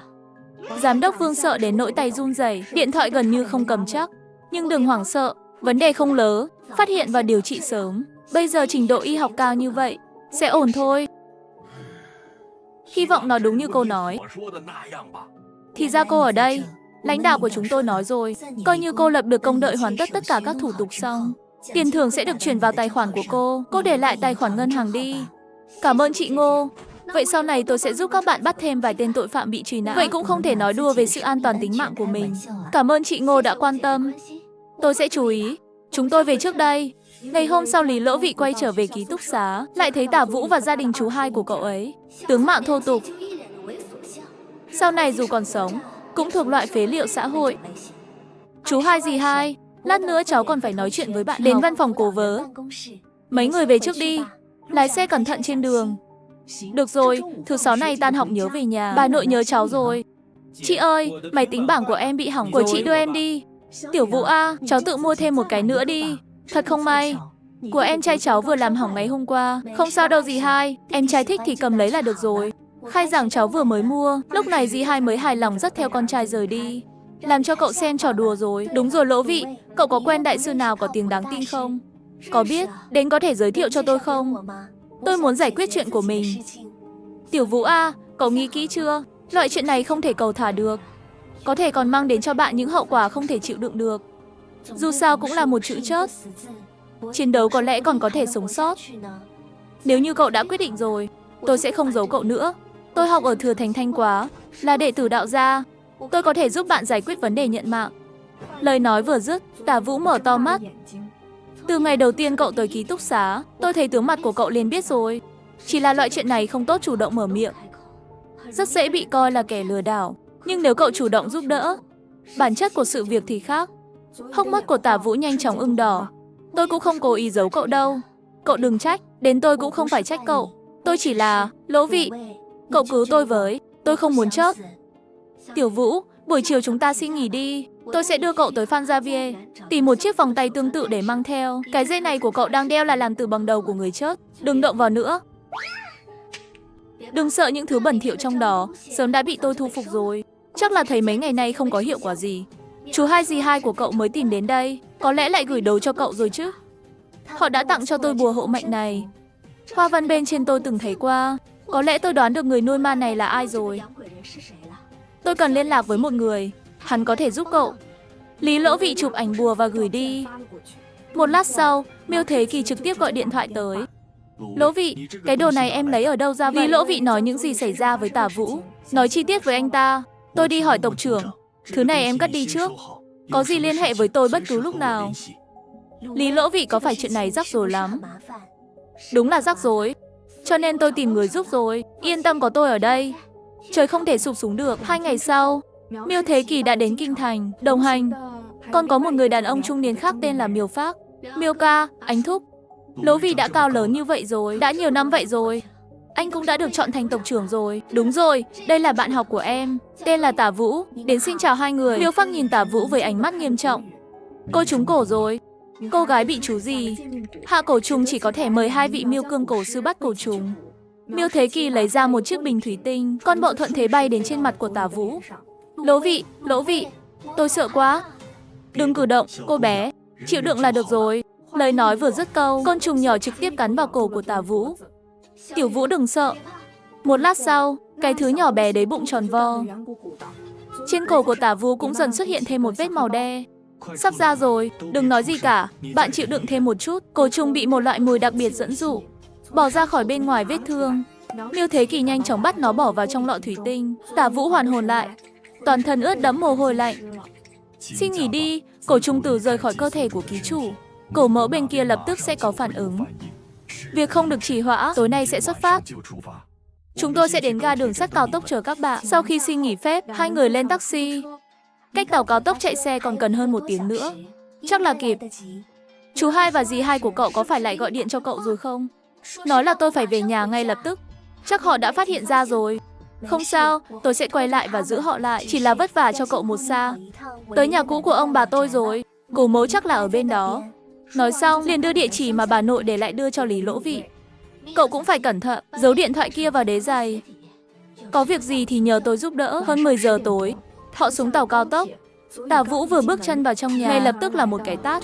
Giám đốc Vương sợ đến nỗi tay run rẩy, điện thoại gần như không cầm chắc. Nhưng đừng hoảng sợ, vấn đề không lớn, phát hiện và điều trị sớm. Bây giờ trình độ y học cao như vậy, sẽ ổn thôi. Hy vọng nó đúng như cô nói. Thì ra cô ở đây. Lãnh đạo của chúng tôi nói rồi, coi như cô lập được công đợi hoàn tất tất cả các thủ tục xong. Tiền thưởng sẽ được chuyển vào tài khoản của cô. Cô để lại tài khoản ngân hàng đi. Cảm ơn chị Ngô. Vậy sau này tôi sẽ giúp các bạn bắt thêm vài tên tội phạm bị truy nã. Vậy cũng không thể nói đùa về sự an toàn tính mạng của mình. Cảm ơn chị Ngô đã quan tâm. Tôi sẽ chú ý. Chúng tôi về trước đây. Ngày hôm sau Lý Lỗ Vị quay trở về ký túc xá, lại thấy Tả Vũ và gia đình chú hai của cậu ấy. Tướng mạo thô tục. Sau này dù còn sống, cũng thuộc loại phế liệu xã hội. Chú hai dì hai, lát nữa cháu còn phải nói chuyện với bạn. Đến văn phòng cố vớ. Mấy người về trước đi. Lái xe cẩn thận trên đường. Được rồi, thứ sáu này tan học nhớ về nhà. Bà nội nhớ cháu rồi. Chị ơi, máy tính bảng của em bị hỏng rồi, chị đưa em đi. Tiểu Vũ à, cháu tự mua thêm một cái nữa đi. Thật không may. Của em trai cháu vừa làm hỏng ngày hôm qua. Không sao đâu dì hai, em trai thích thì cầm lấy là được rồi. Khai giảng cháu vừa mới mua. Lúc này dì hai mới hài lòng dắt theo con trai rời đi. Làm cho cậu xem trò đùa rồi. Đúng rồi Lỗ Vị, cậu có quen đại sư nào có tiếng đáng tin không? Có biết, đến có thể giới thiệu cho tôi không? Tôi muốn giải quyết chuyện của mình. Tiểu Vũ à, cậu nghĩ kỹ chưa? Loại chuyện này không thể cầu thả được. Có thể còn mang đến cho bạn những hậu quả không thể chịu đựng được. Dù sao cũng là một chữ chết. Chiến đấu có lẽ còn có thể sống sót. Nếu như cậu đã quyết định rồi, tôi sẽ không giấu cậu nữa. Tôi học ở Thừa Thành Thanh Quá, là đệ tử đạo gia. Tôi có thể giúp bạn giải quyết vấn đề nhận mạng. Lời nói vừa dứt, Tả Vũ mở to mắt. Từ ngày đầu tiên cậu tới ký túc xá, tôi thấy tướng mặt của cậu liền biết rồi. Chỉ là loại chuyện này không tốt chủ động mở miệng. Rất dễ bị coi là kẻ lừa đảo. Nhưng nếu cậu chủ động giúp đỡ, bản chất của sự việc thì khác. Hốc mắt của Tả Vũ nhanh chóng ửng đỏ. Tôi cũng không cố ý giấu cậu đâu. Cậu đừng trách, đến tôi cũng không phải trách cậu. Tôi chỉ là, Lỗ Vị, cậu cứu tôi với, tôi không muốn chết. Tiểu Vũ, buổi chiều chúng ta xin nghỉ đi. Tôi sẽ đưa cậu tới Phan Xavier, tìm một chiếc vòng tay tương tự để mang theo. Cái dây này của cậu đang đeo là làm từ bằng đầu của người chết. Đừng động vào nữa. Đừng sợ những thứ bẩn thỉu trong đó, sớm đã bị tôi thu phục rồi. Chắc là thấy mấy ngày nay không có hiệu quả gì. Chú hai dì hai của cậu mới tìm đến đây, có lẽ lại gửi đồ cho cậu rồi chứ. Họ đã tặng cho tôi bùa hộ mệnh này. Hoa văn bên trên tôi từng thấy qua, Có lẽ tôi đoán được người nuôi ma này là ai rồi. Tôi cần liên lạc với một người. Hắn có thể giúp cậu. Lý Lỗ Vị chụp ảnh bùa và gửi đi. Một lát sau, Miêu Thế Kỳ trực tiếp gọi điện thoại tới. Lỗ Vị, cái đồ này em lấy ở đâu ra vậy? Lý Lỗ Vị nói những gì xảy ra với Tả Vũ. Nói chi tiết với anh ta. Tôi đi hỏi tộc trưởng. Thứ này em cất đi trước. Có gì liên hệ với tôi bất cứ lúc nào. Lý Lỗ Vị có phải chuyện này rắc rối lắm? Đúng là rắc rối. Cho nên tôi tìm người giúp rồi. Yên tâm có tôi ở đây. Trời không thể sụp xuống được. 2 ngày sau, Miêu Thế Kỳ đã đến Kinh Thành, đồng hành. Còn có một người đàn ông trung niên khác tên là Miêu Phác. Miêu ca, anh thúc. Lỗ Vị đã cao lớn như vậy rồi, đã nhiều năm vậy rồi. Anh cũng đã được chọn thành tộc trưởng rồi. Đúng rồi, đây là bạn học của em, tên là Tả Vũ. Đến xin chào hai người. Miêu Phác nhìn Tả Vũ với ánh mắt nghiêm trọng. Cô trúng cổ rồi. Cô gái bị chú gì? Hạ cổ trùng chỉ có thể mời 2 vị miêu cương cổ sư bắt cổ trùng. Miêu Thế Kỳ lấy ra một chiếc bình thủy tinh, con bọ thuận thế bay đến trên mặt của Tả Vũ. Lỗ Vị, tôi sợ quá. Đừng cử động, cô bé, chịu đựng là được rồi. Lời nói vừa dứt câu, con trùng nhỏ trực tiếp cắn vào cổ của Tả Vũ. Tiểu Vũ đừng sợ. Một lát sau, cái thứ nhỏ bé đấy bụng tròn vo. Trên cổ của Tả Vũ cũng dần xuất hiện thêm một vết màu đen. Sắp ra rồi, đừng nói gì cả, bạn chịu đựng thêm một chút. Cổ trùng bị một loại mùi đặc biệt dẫn dụ, bỏ ra khỏi bên ngoài vết thương. Miêu Thế Kỳ nhanh chóng bắt nó bỏ vào trong lọ thủy tinh. Tả Vũ hoàn hồn lại, toàn thân ướt đẫm mồ hôi lạnh. Xin nghỉ đi, cổ trùng tử rời khỏi cơ thể của ký chủ. Cổ mẫu bên kia lập tức sẽ có phản ứng. Việc không được trì hoãn, tối nay sẽ xuất phát. Chúng tôi sẽ đến ga đường sắt cao tốc chờ các bạn. Sau khi xin nghỉ phép, hai người lên taxi. Cách tàu cao tốc chạy xe còn cần hơn 1 tiếng nữa. Chắc là kịp. Chú hai và dì hai của cậu có phải lại gọi điện cho cậu rồi không? Nói là tôi phải về nhà ngay lập tức. Chắc họ đã phát hiện ra rồi. Không sao, tôi sẽ quay lại và giữ họ lại. Chỉ là vất vả cho cậu một xa. Tới nhà cũ của ông bà tôi rồi. Cổ mẫu chắc là ở bên đó. Nói xong, liền đưa địa chỉ mà bà nội để lại đưa cho Lý Lỗ Vị. Cậu cũng phải cẩn thận, giấu điện thoại kia vào đế giày. Có việc gì thì nhờ tôi giúp đỡ. Hơn 10 giờ tối, họ xuống tàu cao tốc. Tả Vũ vừa bước chân vào trong nhà, ngay lập tức là một cái tát.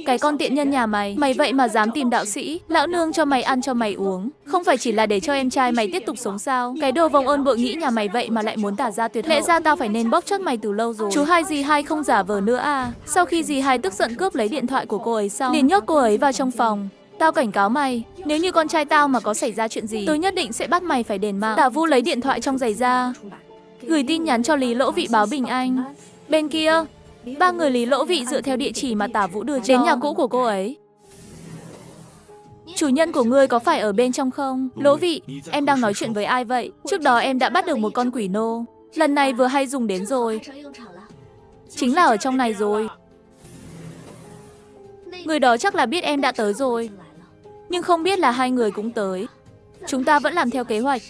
Cái con tiện nhân nhà mày, mày vậy mà dám tìm đạo sĩ, lão nương cho mày ăn cho mày uống. Không phải chỉ là để cho em trai mày tiếp tục sống sao? Cái đồ vong ơn bội nghĩ nhà mày vậy mà lại muốn tả ra tuyệt hậu. Lẽ ra tao phải nên bóp chết mày từ lâu rồi. Chú hai dì hai không giả vờ nữa à? Sau khi dì hai tức giận cướp lấy điện thoại của cô ấy xong, liền nhốt cô ấy vào trong phòng. Tao cảnh cáo mày, nếu như con trai tao mà có xảy ra chuyện gì, tôi nhất định sẽ bắt mày phải đền mạng. Tả Vũ lấy điện thoại trong giày ra, gửi tin nhắn cho Lý Lỗ Vị báo bình an. Bên kia, 3 người Lý Lỗ Vị dựa theo địa chỉ mà Tả Vũ đưa đến nhà cũ của cô ấy. Chủ nhân của ngươi có phải ở bên trong không? Lỗ Vị, em đang nói chuyện với ai vậy? Trước đó em đã bắt được một con quỷ nô. Lần này vừa hay dùng đến rồi. Chính là ở trong này rồi. Người đó chắc là biết em đã tới rồi. Nhưng không biết là hai người cũng tới. Chúng ta vẫn làm theo kế hoạch.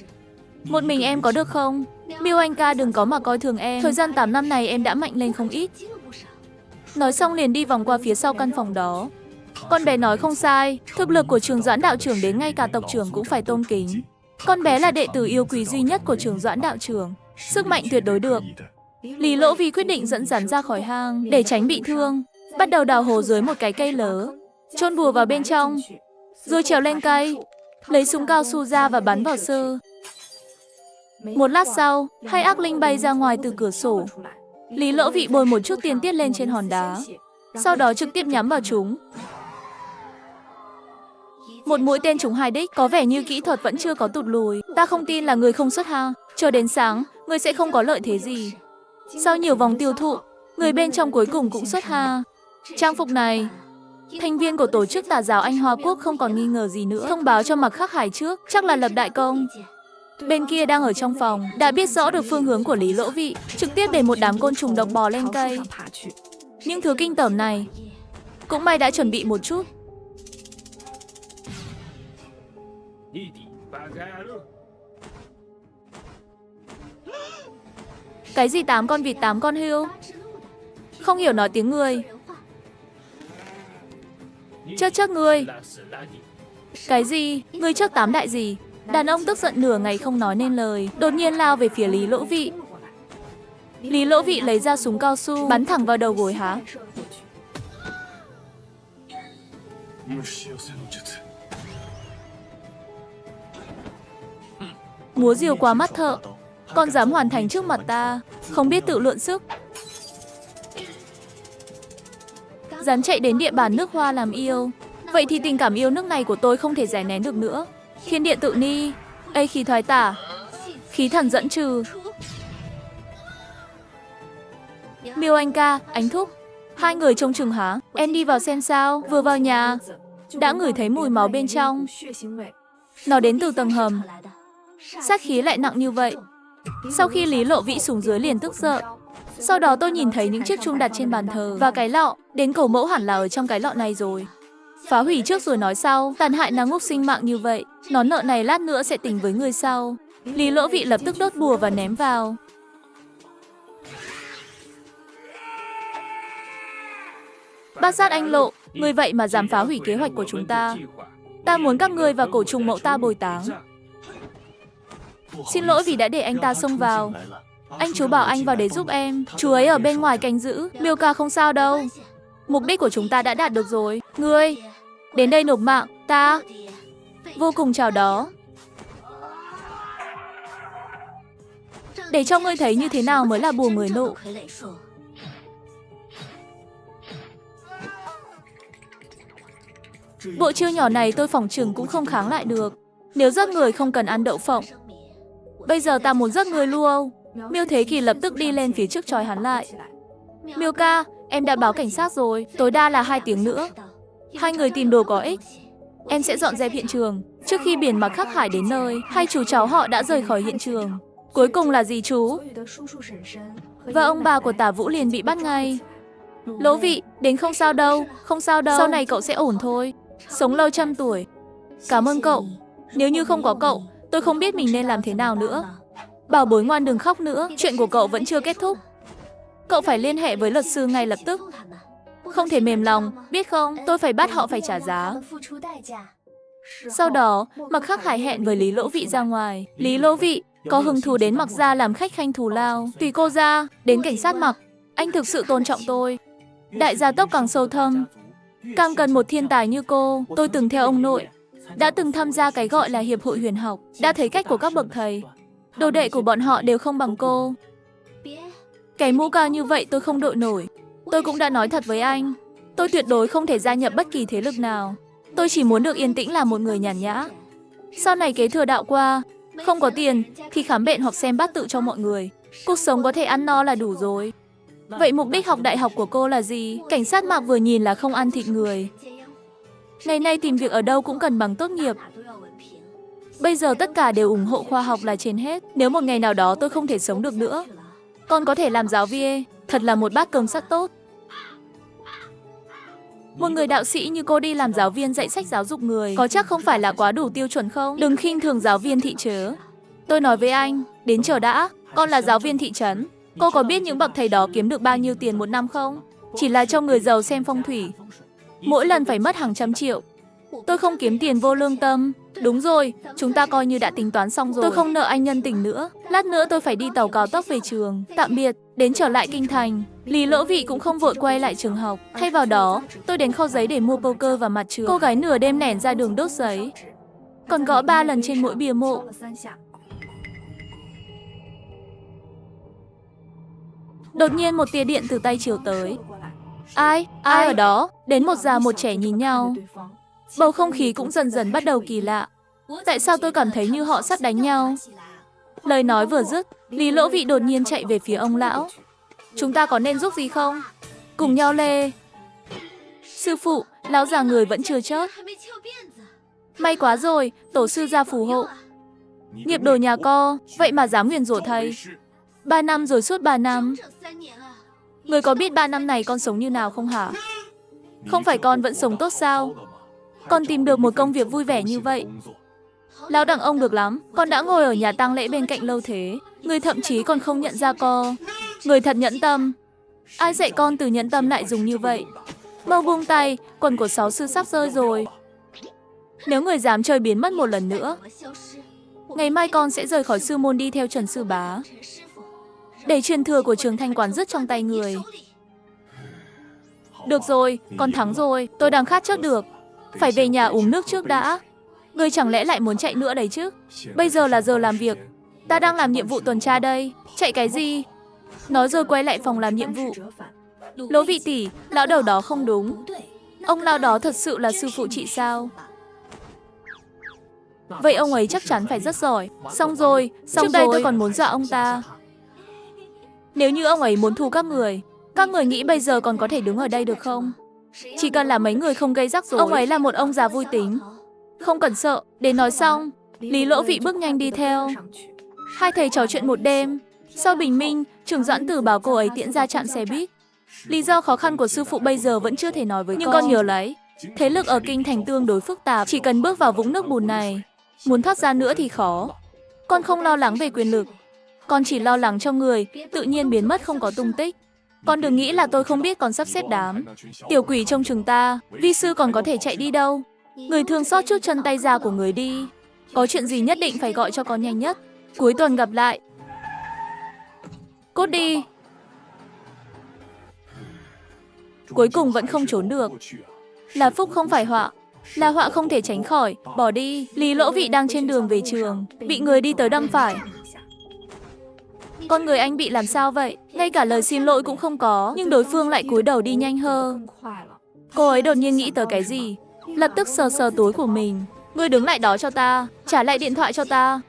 Một mình em có được không? Miêu anh ca đừng có mà coi thường em. Thời gian 8 năm này em đã mạnh lên không ít. Nói xong liền đi vòng qua phía sau căn phòng đó. Con bé nói không sai, thực lực của Trường Doãn đạo trưởng đến ngay cả tộc trưởng cũng phải tôn kính. Con bé là đệ tử yêu quý duy nhất của Trường Doãn đạo trưởng, sức mạnh tuyệt đối được. Lý Lỗ Vi quyết định dẫn rắn ra khỏi hang để tránh bị thương, bắt đầu đào hố dưới một cái cây lớn, chôn bùa vào bên trong, rồi trèo lên cây, lấy súng cao su ra và bắn vào sư. Một lát sau, 2 ác linh bay ra ngoài từ cửa sổ. Lý Lỗ Vị bồi một chút tiền tiết lên trên hòn đá, sau đó trực tiếp nhắm vào chúng. Một mũi tên trúng 2 đích, có vẻ như kỹ thuật vẫn chưa có tụt lùi. Ta không tin là người không xuất ha. Chờ đến sáng, người sẽ không có lợi thế gì. Sau nhiều vòng tiêu thụ, người bên trong cuối cùng cũng xuất ha. Trang phục này, thành viên của tổ chức tà giáo Anh Hoa Quốc không còn nghi ngờ gì nữa. Thông báo cho Mặc Khắc Hải trước, chắc là lập đại công. Bên kia đang ở trong phòng, đã biết rõ được phương hướng của Lý Lỗ Vị, trực tiếp để một đám côn trùng độc bò lên cây. Những thứ kinh tởm này, cũng may đã chuẩn bị một chút. Cái gì 8 con vịt 8 con hươu? Không hiểu nói tiếng người. Chắc ngươi. Cái gì? Ngươi chắc 8 đại gì? Đàn ông tức giận nửa ngày không nói nên lời, đột nhiên lao về phía Lý Lỗ Vị. Lý Lỗ Vị lấy ra súng cao su, bắn thẳng vào đầu gối hắn. Múa diều quá mắt thợ. Con dám hoàn thành trước mặt ta, không biết tự lượng sức. Dám chạy đến địa bàn nước Hoa làm yêu. Vậy thì tình cảm yêu nước này của tôi không thể đè nén được nữa. Thiên địa tự ni, ây khí thoái tả, khí thần dẫn trừ. Miêu anh ca, Ánh thúc. Hai người trông chừng há. Em đi vào xem sao. Vừa vào nhà, đã ngửi thấy mùi máu bên trong. Nó đến từ tầng hầm. Sát khí lại nặng như vậy. Sau khi Lý Lộ Vĩ xuống dưới liền tức giận. Sau đó tôi nhìn thấy những chiếc chuông đặt trên bàn thờ và cái lọ. Đến cầu mẫu hẳn là ở trong cái lọ này rồi. Phá hủy trước rồi nói sau. Tàn hại nàng ngốc sinh mạng như vậy. Nó nợ này lát nữa sẽ tình với người sau. Lý Lỗ Vị lập tức đốt bùa và ném vào. Bát Giác Anh Lộ, ngươi vậy mà dám phá hủy kế hoạch của chúng ta. Ta muốn các ngươi và cổ trùng mẫu ta bồi táng. Xin lỗi vì đã để anh ta xông vào. Anh chú bảo anh vào để giúp em. Chú ấy ở bên ngoài canh giữ. Miêu ca không sao đâu. Mục đích của chúng ta đã đạt được rồi. Ngươi, đến đây nộp mạng. Ta vô cùng chào đó. Để cho ngươi thấy như thế nào mới là bùa người nộ. Bộ chiêu nhỏ này tôi phỏng chừng cũng không kháng lại được. Nếu giết người không cần ăn đậu phộng. Bây giờ ta muốn giết người luôn. Miêu Thế Kỳ lập tức đi lên phía trước trói hắn lại. Miêu ca, em đã báo cảnh sát rồi. Tối đa là 2 tiếng nữa. Hai người tìm đồ có ích. Em sẽ dọn dẹp hiện trường. Trước khi biển Mặc Khắc Hải đến nơi, hai chú cháu họ đã rời khỏi hiện trường. Cuối cùng là gì chú? Và ông bà của Tả Vũ liền bị bắt ngay. Lỗ Vị, đến không sao đâu, không sao đâu. Sau này cậu sẽ ổn thôi. Sống lâu 100 tuổi. Cảm ơn cậu. Nếu như không có cậu, tôi không biết mình nên làm thế nào nữa. Bảo bối ngoan đừng khóc nữa, chuyện của cậu vẫn chưa kết thúc. Cậu phải liên hệ với luật sư ngay lập tức. Không thể mềm lòng, biết không? Tôi phải bắt họ phải trả giá. Sau đó, Mặc Khắc Hải hẹn với Lý Lỗ Vị ra ngoài. Lý Lỗ Vị có hứng thú đến Mặc gia làm khách khanh thù lao. Tùy cô ra, đến cảnh sát Mặc. Anh thực sự tôn trọng tôi. Đại gia tốc càng sâu thâm, càng cần một thiên tài như cô. Tôi từng theo ông nội, đã từng tham gia cái gọi là hiệp hội huyền học, đã thấy cách của các bậc thầy. Đồ đệ của bọn họ đều không bằng cô. Cái mũ cao như vậy tôi không đội nổi. Tôi cũng đã nói thật với anh, tôi tuyệt đối không thể gia nhập bất kỳ thế lực nào. Tôi chỉ muốn được yên tĩnh là một người nhàn nhã. Sau này kế thừa đạo qua, không có tiền thì khám bệnh hoặc xem bát tự cho mọi người. Cuộc sống có thể ăn no là đủ rồi. Vậy mục đích học đại học của cô là gì? Cảnh sát Mạc vừa nhìn là không ăn thịt người. Ngày nay tìm việc ở đâu cũng cần bằng tốt nghiệp. Bây giờ tất cả đều ủng hộ khoa học là trên hết. Nếu một ngày nào đó tôi không thể sống được nữa, con có thể làm giáo viên, thật là một bát cơm sắc tốt. Một người đạo sĩ như cô đi làm giáo viên dạy sách giáo dục người, có chắc không phải là quá đủ tiêu chuẩn không? Đừng khinh thường giáo viên thị chớ. Tôi nói với anh, đến chờ đã, con là giáo viên thị trấn. Cô có biết những bậc thầy đó kiếm được bao nhiêu tiền một năm không? Chỉ là cho người giàu xem phong thủy. Mỗi lần phải mất hàng trăm triệu. Tôi không kiếm tiền vô lương tâm. Đúng rồi, chúng ta coi như đã tính toán xong rồi. Tôi không nợ anh nhân tình nữa. Lát nữa tôi phải đi tàu cao tốc về trường. Tạm biệt, đến trở lại kinh thành. Lý Lỗ Vị cũng không vội quay lại trường học. Thay vào đó, tôi đến kho giấy để mua poker và mặt trược. Cô gái nửa đêm lẻn ra đường đốt giấy, còn gõ 3 lần trên mỗi bia mộ. Đột nhiên một tia điện từ tay chiều tới. Ai ở đó? Đến một già một trẻ nhìn nhau. Bầu không khí cũng dần dần bắt đầu kỳ lạ. Tại sao tôi cảm thấy như họ sắp đánh nhau? Lời nói vừa dứt, Lý Lỗ Vị đột nhiên chạy về phía ông lão. Chúng ta có nên giúp gì không? Cùng nhau lê. Sư phụ, lão già người vẫn chưa chết. May quá rồi, tổ sư ra phù hộ. Nghiệp đồ nhà co, vậy mà dám nguyền rủa thầy. 3 năm rồi, suốt 3 năm. Người có biết 3 năm này con sống như nào không hả? Không phải con vẫn sống tốt sao? Con tìm được một công việc vui vẻ như vậy. Lão đàn ông được lắm. Con đã ngồi ở nhà tang lễ bên cạnh lâu thế. Người thậm chí còn không nhận ra con. Người thật nhẫn tâm. Ai dạy con từ nhẫn tâm lại dùng như vậy? Mau buông tay, quần của 6 sư sắp rơi rồi. Nếu người dám chơi biến mất một lần nữa, ngày mai con sẽ rời khỏi sư môn đi theo Trần sư bá. Để truyền thừa của Trường Thanh Quán rứt trong tay người. Được rồi, con thắng rồi. Tôi đang khát chết được. Phải về nhà uống nước trước đã. Ngươi chẳng lẽ lại muốn chạy nữa đấy chứ? Bây giờ là giờ làm việc. Ta đang làm nhiệm vụ tuần tra đây. Chạy cái gì? Nói rồi quay lại phòng làm nhiệm vụ. Lỗ Vị tỷ, lão đầu đó không đúng. Ông lão đó thật sự là sư phụ chị sao? Vậy ông ấy chắc chắn phải rất giỏi. Xong rồi. Trước đây tôi còn muốn dọa ông ta. Nếu như ông ấy muốn thù các người nghĩ bây giờ còn có thể đứng ở đây được không? Chỉ cần là mấy người không gây rắc rối. Ông ấy là một ông già vui tính. Không cần sợ. Đến nói xong, Lý Lỗ Vị bước nhanh đi theo. Hai thầy trò chuyện một đêm. Sau bình minh, Trường Doãn Tử bảo cô ấy tiễn ra trạm xe buýt. Lý do khó khăn của sư phụ bây giờ vẫn chưa thể nói với con. Nhưng con nhớ lấy, thế lực ở kinh thành tương đối phức tạp. Chỉ cần bước vào vũng nước bùn này, muốn thoát ra nữa thì khó. Con không lo lắng về quyền lực. Con chỉ lo lắng cho người tự nhiên biến mất không có tung tích. Con đừng nghĩ là tôi không biết con sắp xếp đám tiểu quỷ trông chừng ta. Vi sư còn có thể chạy đi đâu. Người thương xót chút chân tay ra của người đi. Có chuyện gì nhất định phải gọi cho con nhanh nhất. Cuối tuần gặp lại. Cút đi. Cuối cùng vẫn không trốn được. Là phúc không phải họa. Là họa không thể tránh khỏi. Bỏ đi. Lý Lỗ Vị đang trên đường về trường, bị người đi tới đâm phải. Con người anh bị làm sao vậy? Ngay cả lời xin lỗi cũng không có. Nhưng đối phương lại cúi đầu đi nhanh hơn. Cô ấy đột nhiên nghĩ tới cái gì, lập tức sờ sờ túi của mình. Ngươi đứng lại đó cho ta. Trả lại điện thoại cho ta.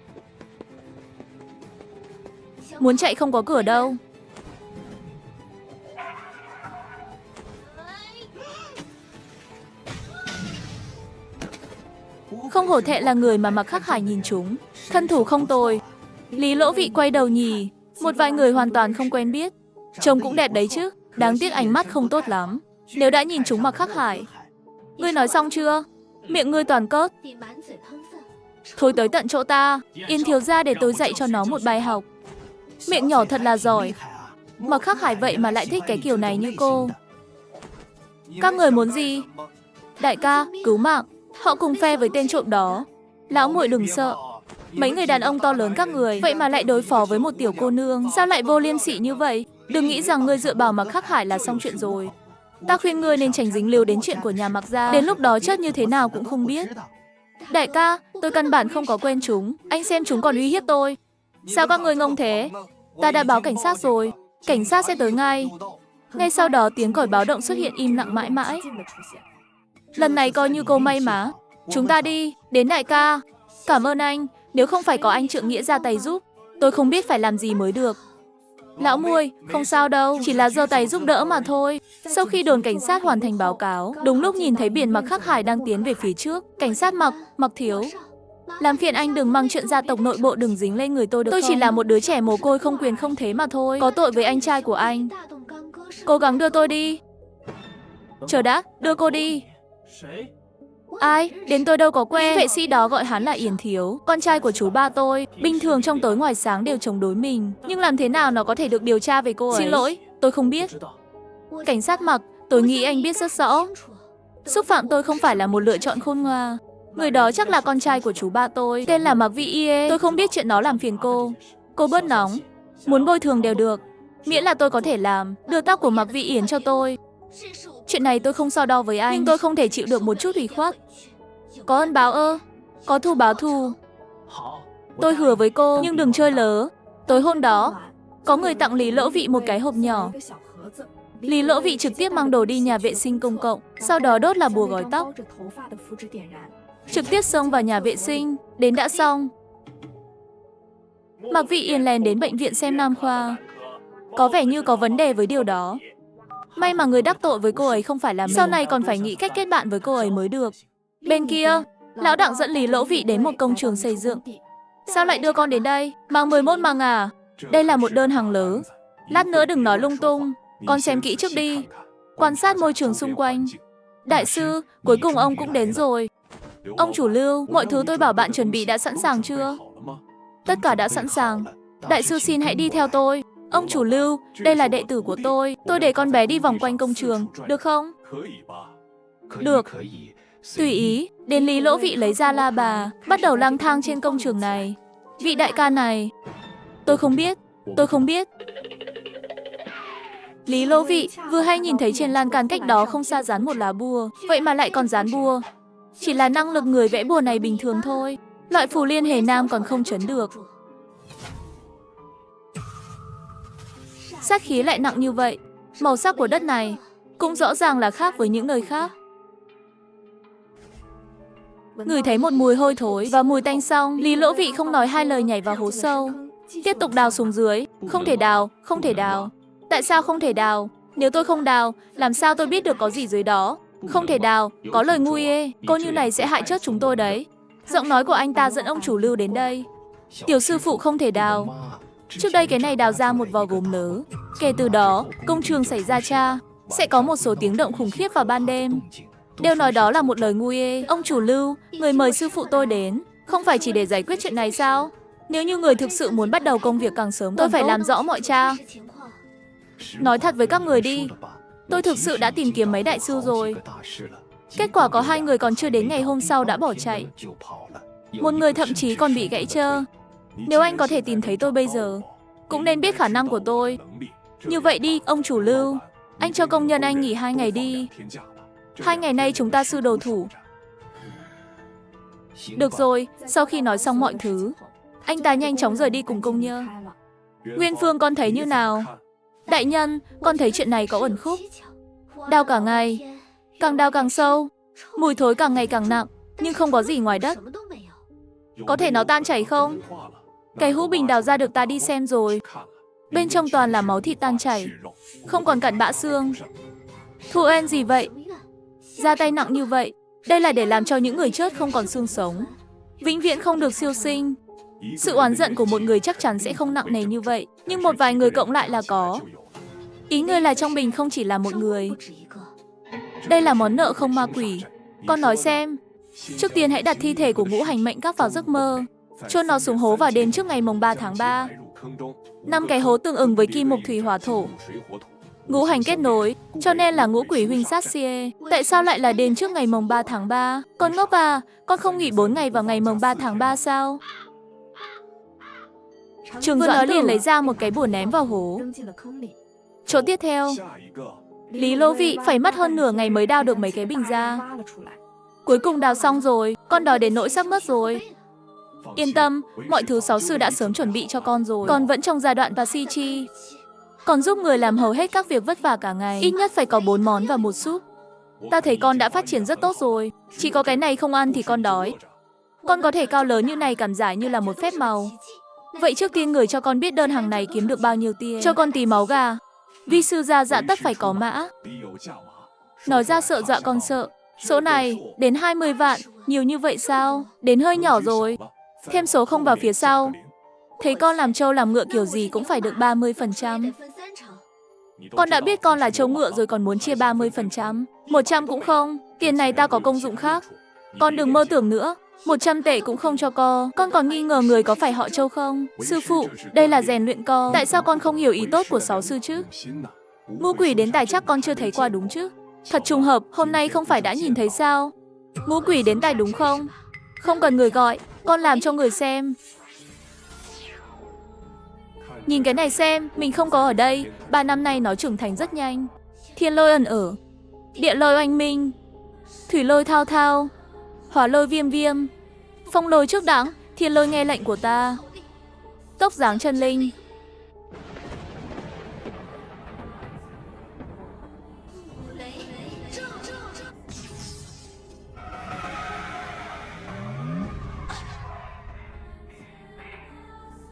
Muốn chạy không có cửa đâu. Không hổ thẹn là người mà Mặc Khắc Hải nhìn trúng. Thân thủ không tồi. Lý Lỗ Vị quay đầu nhìn. Một vài người hoàn toàn không quen biết. Trông cũng đẹp đấy chứ. Đáng tiếc ánh mắt không tốt lắm. Nếu đã nhìn trúng Mặc Khắc Hải. Ngươi nói xong chưa? Miệng ngươi toàn cớt. Thôi tới tận chỗ ta. Yên thiếu gia để tôi dạy cho nó một bài học. Miệng nhỏ thật là giỏi. Mặc Khắc Hải vậy mà lại thích cái kiểu này như cô. Các người muốn gì? Đại ca, cứu mạng. Họ cùng phe với tên trộm đó. Lão muội đừng sợ. Mấy người đàn ông to lớn các người, vậy mà lại đối phó với một tiểu cô nương. Sao lại vô liêm sỉ như vậy? Đừng nghĩ rằng ngươi dựa vào Mặc Khắc Hải là xong chuyện rồi. Ta khuyên ngươi nên tránh dính líu đến chuyện của nhà Mặc gia. Đến lúc đó chết như thế nào cũng không biết. Đại ca, tôi căn bản không có quen chúng. Anh xem chúng còn uy hiếp tôi. Sao các ngươi ngông thế? Ta đã báo cảnh sát rồi. Cảnh sát sẽ tới ngay. Ngay sau đó tiếng còi báo động xuất hiện im lặng mãi mãi. Lần này coi như cô may mắn. Chúng ta đi, đến đại ca. Cảm ơn anh, nếu không phải có anh trượng nghĩa ra tay giúp, tôi không biết phải làm gì mới được. Lão muội, không sao đâu, chỉ là giơ tay giúp đỡ mà thôi. Sau khi đồn cảnh sát hoàn thành báo cáo, đúng lúc nhìn thấy biển Mặc Khắc Hải đang tiến về phía trước. Cảnh sát Mặc thiếu. Làm phiền anh đừng mang chuyện gia tộc nội bộ đừng dính lên người tôi được không? Tôi chỉ là một đứa trẻ mồ côi không quyền không thế mà thôi. Có tội với anh trai của anh. Cố gắng đưa tôi đi. Chờ đã, đưa cô đi. Ai? Đến tôi đâu có quen. Vệ sĩ đó gọi hắn là Yển Thiếu, con trai của chú ba tôi. Bình thường trong tối ngoài sáng đều chống đối mình. Nhưng làm thế nào nó có thể được điều tra về cô ấy? Xin lỗi, tôi không biết. Cảnh sát Mặc, tôi nghĩ anh biết rất rõ. Xúc phạm tôi không phải là một lựa chọn khôn ngoan. Người đó chắc là con trai của chú ba tôi, tên là Mặc Vĩ Yê. Tôi không biết chuyện đó làm phiền cô. Cô bớt nóng. Muốn bồi thường đều được. Miễn là tôi có thể làm. Đưa tóc của Mặc Vĩ Yến cho tôi. Chuyện này tôi không so đo với anh, nhưng tôi không thể chịu được một chút ủy khuất. Có ân báo ơ, có thù báo thù. Tôi hứa với cô, nhưng đừng chơi lớ. Tối hôm đó, có người tặng Lý Lỗ Vị một cái hộp nhỏ. Lý Lỗ Vị trực tiếp mang đồ đi nhà vệ sinh công cộng, sau đó đốt là bùa gói tóc. Trực tiếp xông vào nhà vệ sinh, đến đã xong. Mặc Vĩ Yến lèn đến bệnh viện xem nam khoa. Có vẻ như có vấn đề với điều đó. May mà người đắc tội với cô ấy không phải là mình. Sau này còn phải nghĩ cách kết bạn với cô ấy mới được. Bên kia, lão Đặng dẫn Lý Lỗ Vị đến một công trường xây dựng. Sao lại đưa con đến đây? Mang 11 mang à? Đây là một đơn hàng lớn. Lát nữa đừng nói lung tung. Con xem kỹ trước đi. Quan sát môi trường xung quanh. Đại sư, cuối cùng ông cũng đến rồi. Ông chủ Lưu, mọi thứ tôi bảo bạn chuẩn bị đã sẵn sàng chưa? Tất cả đã sẵn sàng. Đại sư xin hãy đi theo tôi. Ông chủ Lưu, đây là đệ tử của tôi để con bé đi vòng quanh công trường, được không? Được. Tùy ý, đến Lý Lỗ Vị lấy ra la bà, bắt đầu lang thang trên công trường này. Vị đại ca này, tôi không biết. Lý Lỗ Vị vừa hay nhìn thấy trên lan can cách đó không xa dán một lá bùa, vậy mà lại còn dán bùa. Chỉ là năng lực người vẽ bùa này bình thường thôi. Loại phù liên hề nam còn không trấn được. Sát khí lại nặng như vậy. Màu sắc của đất này cũng rõ ràng là khác với những nơi khác. Ngửi thấy một mùi hôi thối và mùi tanh xong, Lý Lỗ Vị không nói hai lời nhảy vào hố sâu. Tiếp tục đào xuống dưới. Không thể đào, không thể đào. Tại sao không thể đào? Nếu tôi không đào, làm sao tôi biết được có gì dưới đó? Không thể đào, có lời ngu ê. Cô như này sẽ hại chết chúng tôi đấy. Giọng nói của anh ta dẫn ông chủ Lưu đến đây. Tiểu sư phụ không thể đào. Trước đây cái này đào ra một vò gốm nớ. Kể từ đó, công trường xảy ra tra. Sẽ có một số tiếng động khủng khiếp vào ban đêm. Đều nói đó là một lời ngu ê. Ông chủ Lưu, người mời sư phụ tôi đến, không phải chỉ để giải quyết chuyện này sao? Nếu như người thực sự muốn bắt đầu công việc càng sớm, tôi phải làm rõ mọi tra. Nói thật với các người đi, tôi thực sự đã tìm kiếm mấy đại sư rồi. Kết quả có 2 người còn chưa đến ngày hôm sau đã bỏ chạy. Một người thậm chí còn bị gãy trơ. Nếu anh có thể tìm thấy tôi bây giờ, cũng nên biết khả năng của tôi. Như vậy đi, ông chủ Lưu, anh cho công nhân anh nghỉ 2 ngày đi. 2 ngày nay chúng ta sư đầu thủ. Được rồi, sau khi nói xong mọi thứ, anh ta nhanh chóng rời đi cùng công nhân. Nguyên Phương, con thấy như nào? Đại nhân, con thấy chuyện này có uẩn khúc. Đào cả ngày, càng đào càng sâu, mùi thối càng ngày càng nặng, nhưng không có gì ngoài đất. Có thể nó tan chảy không? Cái hũ bình đào ra được ta đi xem rồi. Bên trong toàn là máu thịt tan chảy, không còn cặn bã xương. Thu oan gì vậy? Ra tay nặng như vậy, đây là để làm cho những người chết không còn xương sống, vĩnh viễn không được siêu sinh. Sự oán giận của một người chắc chắn sẽ không nặng nề như vậy, nhưng một vài người cộng lại là có. Ý ngươi là trong bình không chỉ là một người. Đây là món nợ không ma quỷ. Con nói xem. Trước tiên hãy đặt thi thể của Ngũ Hành Mệnh Các vào giấc mơ, chôn nó xuống hố vào đêm trước ngày mùng 3 tháng 3. 5 cái hố tương ứng với kim mộc thủy hỏa thổ. Ngũ hành kết nối, cho nên là ngũ quỷ huynh sát xie. Tại sao lại là đêm trước ngày mùng 3 tháng 3? Con ngốc à, con không nghỉ 4 ngày vào ngày mùng 3 tháng 3 sao? Trường Doãn liền lấy ra một cái bùa ném vào hố. Chỗ tiếp theo, Lý Lỗ Vị phải mất hơn nửa ngày mới đào được mấy cái bình ra. Cuối cùng đào xong rồi, con đói đến nỗi sắp mất rồi. Yên tâm, mọi thứ sáu sư đã sớm chuẩn bị cho con rồi. Con vẫn trong giai đoạn Pasichi. Còn giúp người làm hầu hết các việc vất vả cả ngày. Ít nhất phải có 4 món và một súp. Ta thấy con đã phát triển rất tốt rồi. Chỉ có cái này không ăn thì con đói. Con có thể cao lớn như này cảm giải như là một phép màu. Vậy trước tiên người cho con biết đơn hàng này kiếm được bao nhiêu tiền. Cho con tí máu gà. Vi sư gia dạ tất phải có mã. Nói ra sợ dọa con sợ. Số này, đến 20 vạn, nhiều như vậy sao? Đến hơi nhỏ rồi. Thêm số không vào phía sau. Thấy con làm trâu làm ngựa kiểu gì cũng phải được 30%. Con đã biết con là trâu ngựa rồi còn muốn chia 30%. 100 cũng không, tiền này ta có công dụng khác. Con đừng mơ tưởng nữa, 100 tệ cũng không cho con. Con còn nghi ngờ người có phải họ Châu không? Sư phụ, đây là rèn luyện con. Tại sao con không hiểu ý tốt của sáu sư chứ? Ngũ quỷ đến tài chắc con chưa thấy qua đúng chứ? Thật trùng hợp, hôm nay không phải đã nhìn thấy sao? Ngũ quỷ đến tài đúng không? Không cần người gọi, con làm cho người xem. Nhìn cái này xem, mình không có ở đây. 3 năm nay nó trưởng thành rất nhanh. Thiên lôi ẩn ở, địa lôi oanh minh, thủy lôi thao thao, hỏa lôi viêm viêm, phong lôi trước đẳng, thiên lôi nghe lệnh của ta. Tốc dáng chân linh.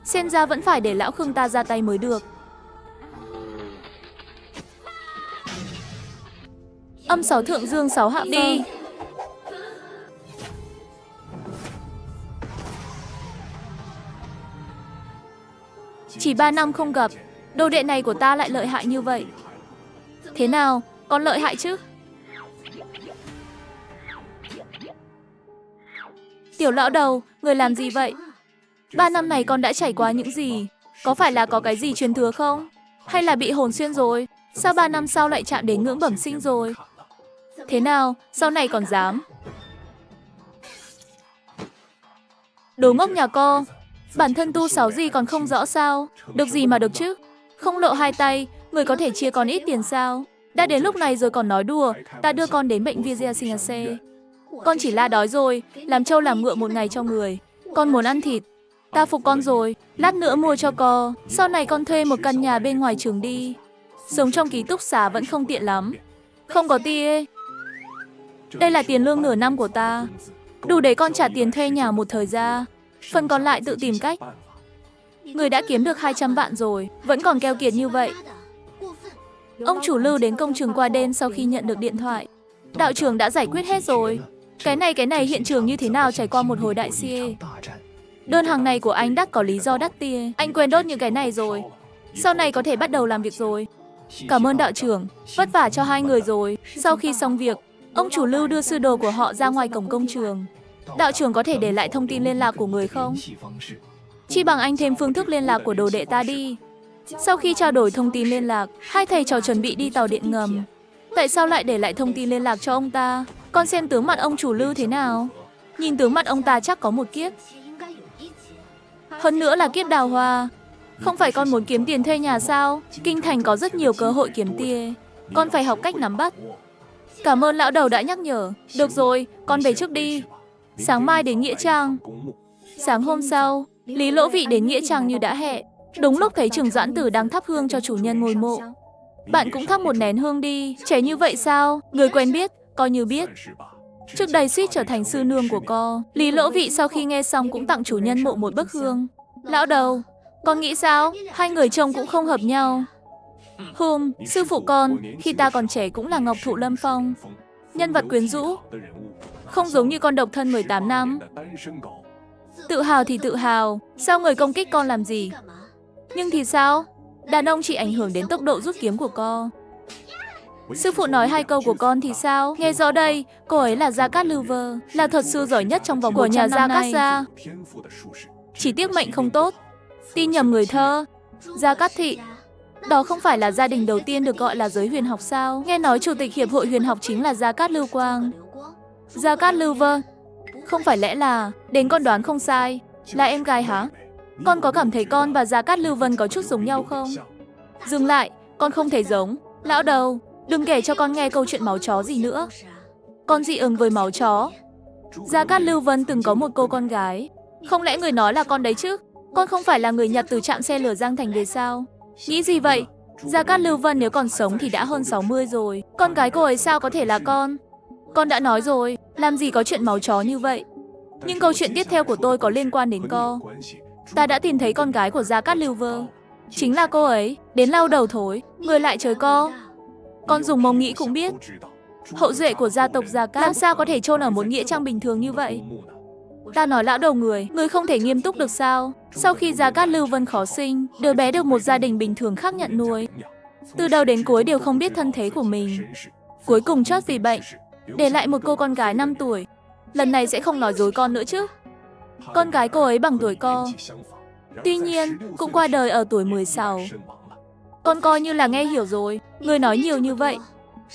Xem ra vẫn phải để lão Khương ta ra tay mới được. Âm 6 thượng dương 6 hạ đi. Chỉ 3 năm không gặp, đồ đệ này của ta lại lợi hại như vậy. Thế nào, con lợi hại chứ? Tiểu lão đầu, người làm gì vậy? 3 năm này con đã trải qua những gì? Có phải là có cái gì truyền thừa không? Hay là bị hồn xuyên rồi? Sao 3 năm sau lại chạm đến ngưỡng bẩm sinh rồi? Thế nào, sau này còn dám? Đồ ngốc nhà con, bản thân tu 6 gì còn không rõ sao? Được gì mà được chứ? Không lộ hai tay, người có thể chia con ít tiền sao? Đã đến lúc này rồi còn nói đùa, ta đưa con đến bệnh viện Gia Sinh C. Con chỉ la đói rồi, làm trâu làm ngựa một ngày cho người. Con muốn ăn thịt. Ta phục con rồi, lát nữa mua cho con. Sau này con thuê một căn nhà bên ngoài trường đi. Sống trong ký túc xá vẫn không tiện lắm. Không có tia. Đây là tiền lương nửa năm của ta. Đủ để con trả tiền thuê nhà một thời gian. Phần còn lại tự tìm cách. Người đã kiếm được 200 vạn rồi, vẫn còn keo kiệt như vậy. Ông chủ Lưu đến công trường qua đêm sau khi nhận được điện thoại. Đạo trưởng đã giải quyết hết rồi. Cái này hiện trường như thế nào trải qua một hồi đại xê. Đơn hàng này của anh đắt có lý do đắt tia. Anh quên đốt những cái này rồi. Sau này có thể bắt đầu làm việc rồi. Cảm ơn đạo trưởng, vất vả cho hai người rồi. Sau khi xong việc, ông chủ Lưu đưa sư đồ của họ ra ngoài cổng công trường. Đạo trưởng có thể để lại thông tin liên lạc của người không? Chi bằng anh thêm phương thức liên lạc của đồ đệ ta đi. Sau khi trao đổi thông tin liên lạc, hai thầy trò chuẩn bị đi tàu điện ngầm. Tại sao lại để lại thông tin liên lạc cho ông ta? Con xem tướng mặt ông chủ Lưu thế nào. Nhìn tướng mặt ông ta chắc có một kiếp. Hơn nữa là kiếp đào hoa. Không phải con muốn kiếm tiền thuê nhà sao? Kinh thành có rất nhiều cơ hội kiếm tiền. Con phải học cách nắm bắt. Cảm ơn lão đầu đã nhắc nhở. Được rồi, con về trước đi. Sáng mai đến Nghĩa Trang. Sáng hôm sau, Lý Lỗ Vị đến Nghĩa Trang như đã hẹn. Đúng lúc thấy Trường Doãn Tử đang thắp hương cho chủ nhân ngôi mộ. Bạn cũng thắp một nén hương đi. Trẻ như vậy sao? Người quen biết, coi như biết. Trước đây suýt trở thành sư nương của con. Lý Lỗ Vị sau khi nghe xong cũng tặng chủ nhân mộ một bức hương. Lão đầu, con nghĩ sao? Hai người trông cũng không hợp nhau. Sư phụ con, khi ta còn trẻ cũng là Ngọc Thụ Lâm Phong. Nhân vật quyến rũ. Không giống như con độc thân 18 năm. Tự hào thì tự hào, sao người công kích con làm gì? Nhưng thì sao? Đàn ông chỉ ảnh hưởng đến tốc độ rút kiếm của con. Sư phụ nói hai câu của con thì sao? Nghe rõ đây, cô ấy là Gia Cát Lưu Vơ, là thuật sư giỏi nhất trong vòng của nhà Gia Cát gia. Chỉ tiếc mệnh không tốt. Tin nhầm người thơ. Gia Cát Thị. Đó không phải là gia đình đầu tiên được gọi là giới huyền học sao? Nghe nói chủ tịch hiệp hội huyền học chính là Gia Cát Lưu Quang. Gia Cát Lưu Vơ. Không phải lẽ là, đến con đoán không sai, là em gái hả? Con có cảm thấy con và Gia Cát Lưu Vân có chút giống nhau không? Dừng lại, con không thể giống. Lão đầu, đừng kể cho con nghe câu chuyện máu chó gì nữa. Con dị ứng với máu chó. Gia Cát Lưu Vân từng có một cô con gái. Không lẽ người nói là con đấy chứ? Con không phải là người Nhật từ trạm xe lửa Giang Thành về sao? Nghĩ gì vậy? Gia Cát Lưu Vân nếu còn sống thì đã hơn 60 rồi. Con gái cô ấy sao có thể là con? Con đã nói rồi, làm gì có chuyện máu chó như vậy. Nhưng câu chuyện tiếp theo của tôi có liên quan đến con. Ta đã tìm thấy con gái của Gia Cát Lưu Vơ. Chính là cô ấy, đến lau đầu thối, người lại trời co. Con dùng mông nghĩ cũng biết. Hậu duệ của gia tộc Gia Cát làm sao có thể chôn ở một nghĩa trang bình thường như vậy? Ta nói lão đầu người không thể nghiêm túc được sao? Sau khi Gia Cát Lưu Vân khó sinh, đứa bé được một gia đình bình thường khác nhận nuôi. Từ đầu đến cuối đều không biết thân thế của mình. Cuối cùng chót vì bệnh, để lại một cô con gái 5 tuổi. Lần này sẽ không nói dối con nữa chứ. Con gái cô ấy bằng tuổi con. Tuy nhiên, cũng qua đời ở tuổi 16. Con coi như là nghe hiểu rồi. Người nói nhiều như vậy.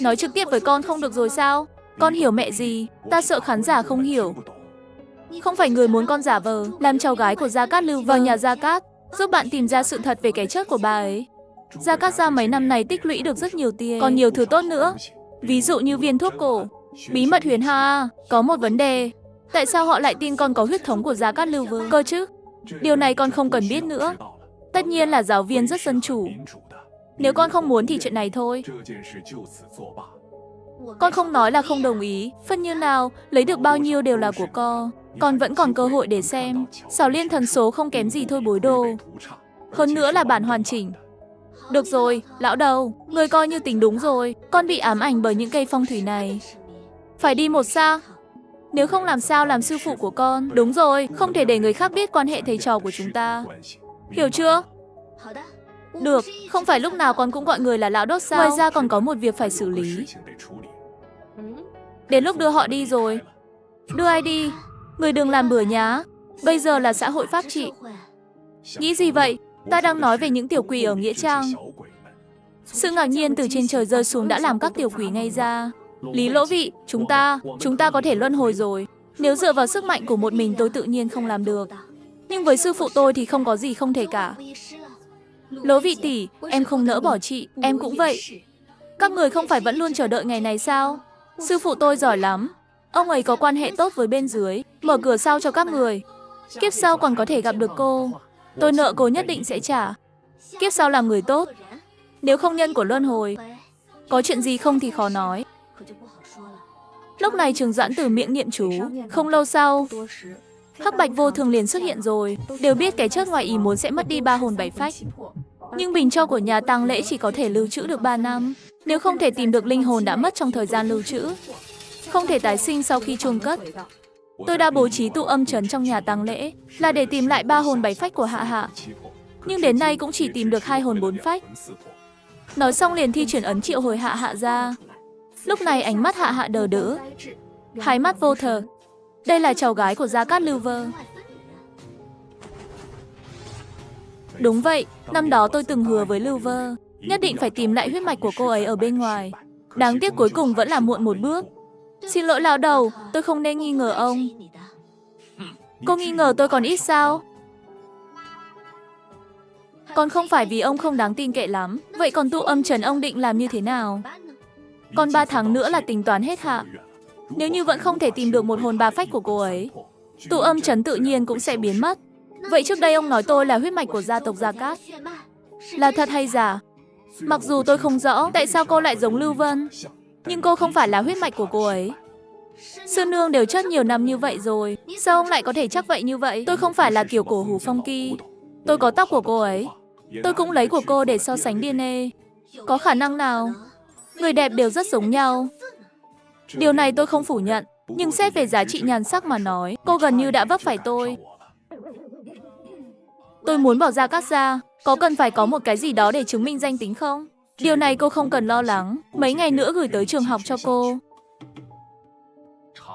Nói trực tiếp với con không được rồi sao? Con hiểu mẹ gì? Ta sợ khán giả không hiểu. Không phải người muốn con giả vờ làm cháu gái của Gia Cát Lưu vào nhà Gia Cát, giúp bạn tìm ra sự thật về cái chết của bà ấy. Gia Cát gia mấy năm này tích lũy được rất nhiều tiền, còn nhiều thứ tốt nữa. Ví dụ như viên thuốc cổ, bí mật huyền hà. Có một vấn đề, tại sao họ lại tin con có huyết thống của Gia Cát Lưu Vơ cơ chứ? Điều này con không cần biết nữa. Tất nhiên là giáo viên rất dân chủ. Nếu con không muốn thì chuyện này thôi. Con không nói là không đồng ý. Phân như nào, lấy được bao nhiêu đều là của con vẫn còn cơ hội để xem. Xảo liên thần số không kém gì thôi bối đồ. Hơn nữa là bản hoàn chỉnh. Được rồi, lão đầu, người coi như tính đúng rồi. Con bị ám ảnh bởi những cây phong thủy này. Phải đi một sao? Nếu không làm sao làm sư phụ của con. Đúng rồi, không thể để người khác biết quan hệ thầy trò của chúng ta. Hiểu chưa? Được, không phải lúc nào con cũng gọi người là lão đốt sao? Ngoài ra còn có một việc phải xử lý. Đến lúc đưa họ đi rồi. Đưa ai đi? Người đừng làm bừa nhá. Bây giờ là xã hội pháp trị. Nghĩ gì vậy? Ta đang nói về những tiểu quỷ ở Nghĩa Trang. Sự ngạc nhiên từ trên trời rơi xuống đã làm các tiểu quỷ ngây ra. Lý Lỗ Vị, chúng ta có thể luân hồi rồi. Nếu dựa vào sức mạnh của một mình tôi tự nhiên không làm được. Nhưng với sư phụ tôi thì không có gì không thể cả. Lỗ Vị tỷ, em không nỡ bỏ chị, em cũng vậy. Các người không phải vẫn luôn chờ đợi ngày này sao? Sư phụ tôi giỏi lắm. Ông ấy có quan hệ tốt với bên dưới, mở cửa sau cho các người. Kiếp sau còn có thể gặp được cô. Tôi nợ cô nhất định sẽ trả. Kiếp sau làm người tốt. Nếu không nhân của luân hồi, có chuyện gì không thì khó nói. Lúc này Trường Doãn từ miệng niệm chú. Không lâu sau, Hắc Bạch Vô Thường liền xuất hiện rồi. Đều biết cái chớp ngoài ý muốn sẽ mất đi 3 hồn 7 phách. Nhưng bình cho của nhà tang lễ chỉ có thể lưu trữ được 3 năm. Nếu không thể tìm được linh hồn đã mất trong thời gian lưu trữ, không thể tái sinh sau khi chôn cất. Tôi đã bố trí tụ âm trấn trong nhà tang lễ là để tìm lại 3 hồn 7 phách của Hạ Hạ. Nhưng đến nay cũng chỉ tìm được 2 hồn 4 phách. Nói xong liền thi chuyển ấn triệu hồi Hạ Hạ ra. Lúc này ánh mắt Hạ Hạ đờ đẫn, hai mắt vô thờ. Đây là cháu gái của Gia Cát Lưu Vơ. Đúng vậy, năm đó tôi từng hứa với Lưu Vơ, nhất định phải tìm lại huyết mạch của cô ấy ở bên ngoài. Đáng tiếc cuối cùng vẫn là muộn một bước. Xin lỗi lão đầu, tôi không nên nghi ngờ ông. Cô nghi ngờ tôi còn ít sao? Còn không phải vì ông không đáng tin cậy lắm. Vậy còn tụ âm trần ông định làm như thế nào? Còn 3 tháng nữa là tính toán hết hạn. Nếu như vẫn không thể tìm được một hồn 3 phách của cô ấy, tụ âm trấn tự nhiên cũng sẽ biến mất. Vậy trước đây ông nói tôi là huyết mạch của gia tộc Gia Cát, là thật hay giả? Mặc dù tôi không rõ tại sao cô lại giống Lưu Vân, nhưng cô không phải là huyết mạch của cô ấy. Sư nương đều chết nhiều năm như vậy rồi, sao ông lại có thể chắc vậy như vậy? Tôi không phải là kiểu cổ hủ phong kỳ. Tôi có tóc của cô ấy. Tôi cũng lấy của cô để so sánh DNA. Có khả năng nào? Người đẹp đều rất giống nhau. Điều này tôi không phủ nhận, nhưng xét về giá trị nhan sắc mà nói, cô gần như đã vấp phải tôi. Tôi muốn bỏ Gia Cát ra, có cần phải có một cái gì đó để chứng minh danh tính không? Điều này cô không cần lo lắng, mấy ngày nữa gửi tới trường học cho cô.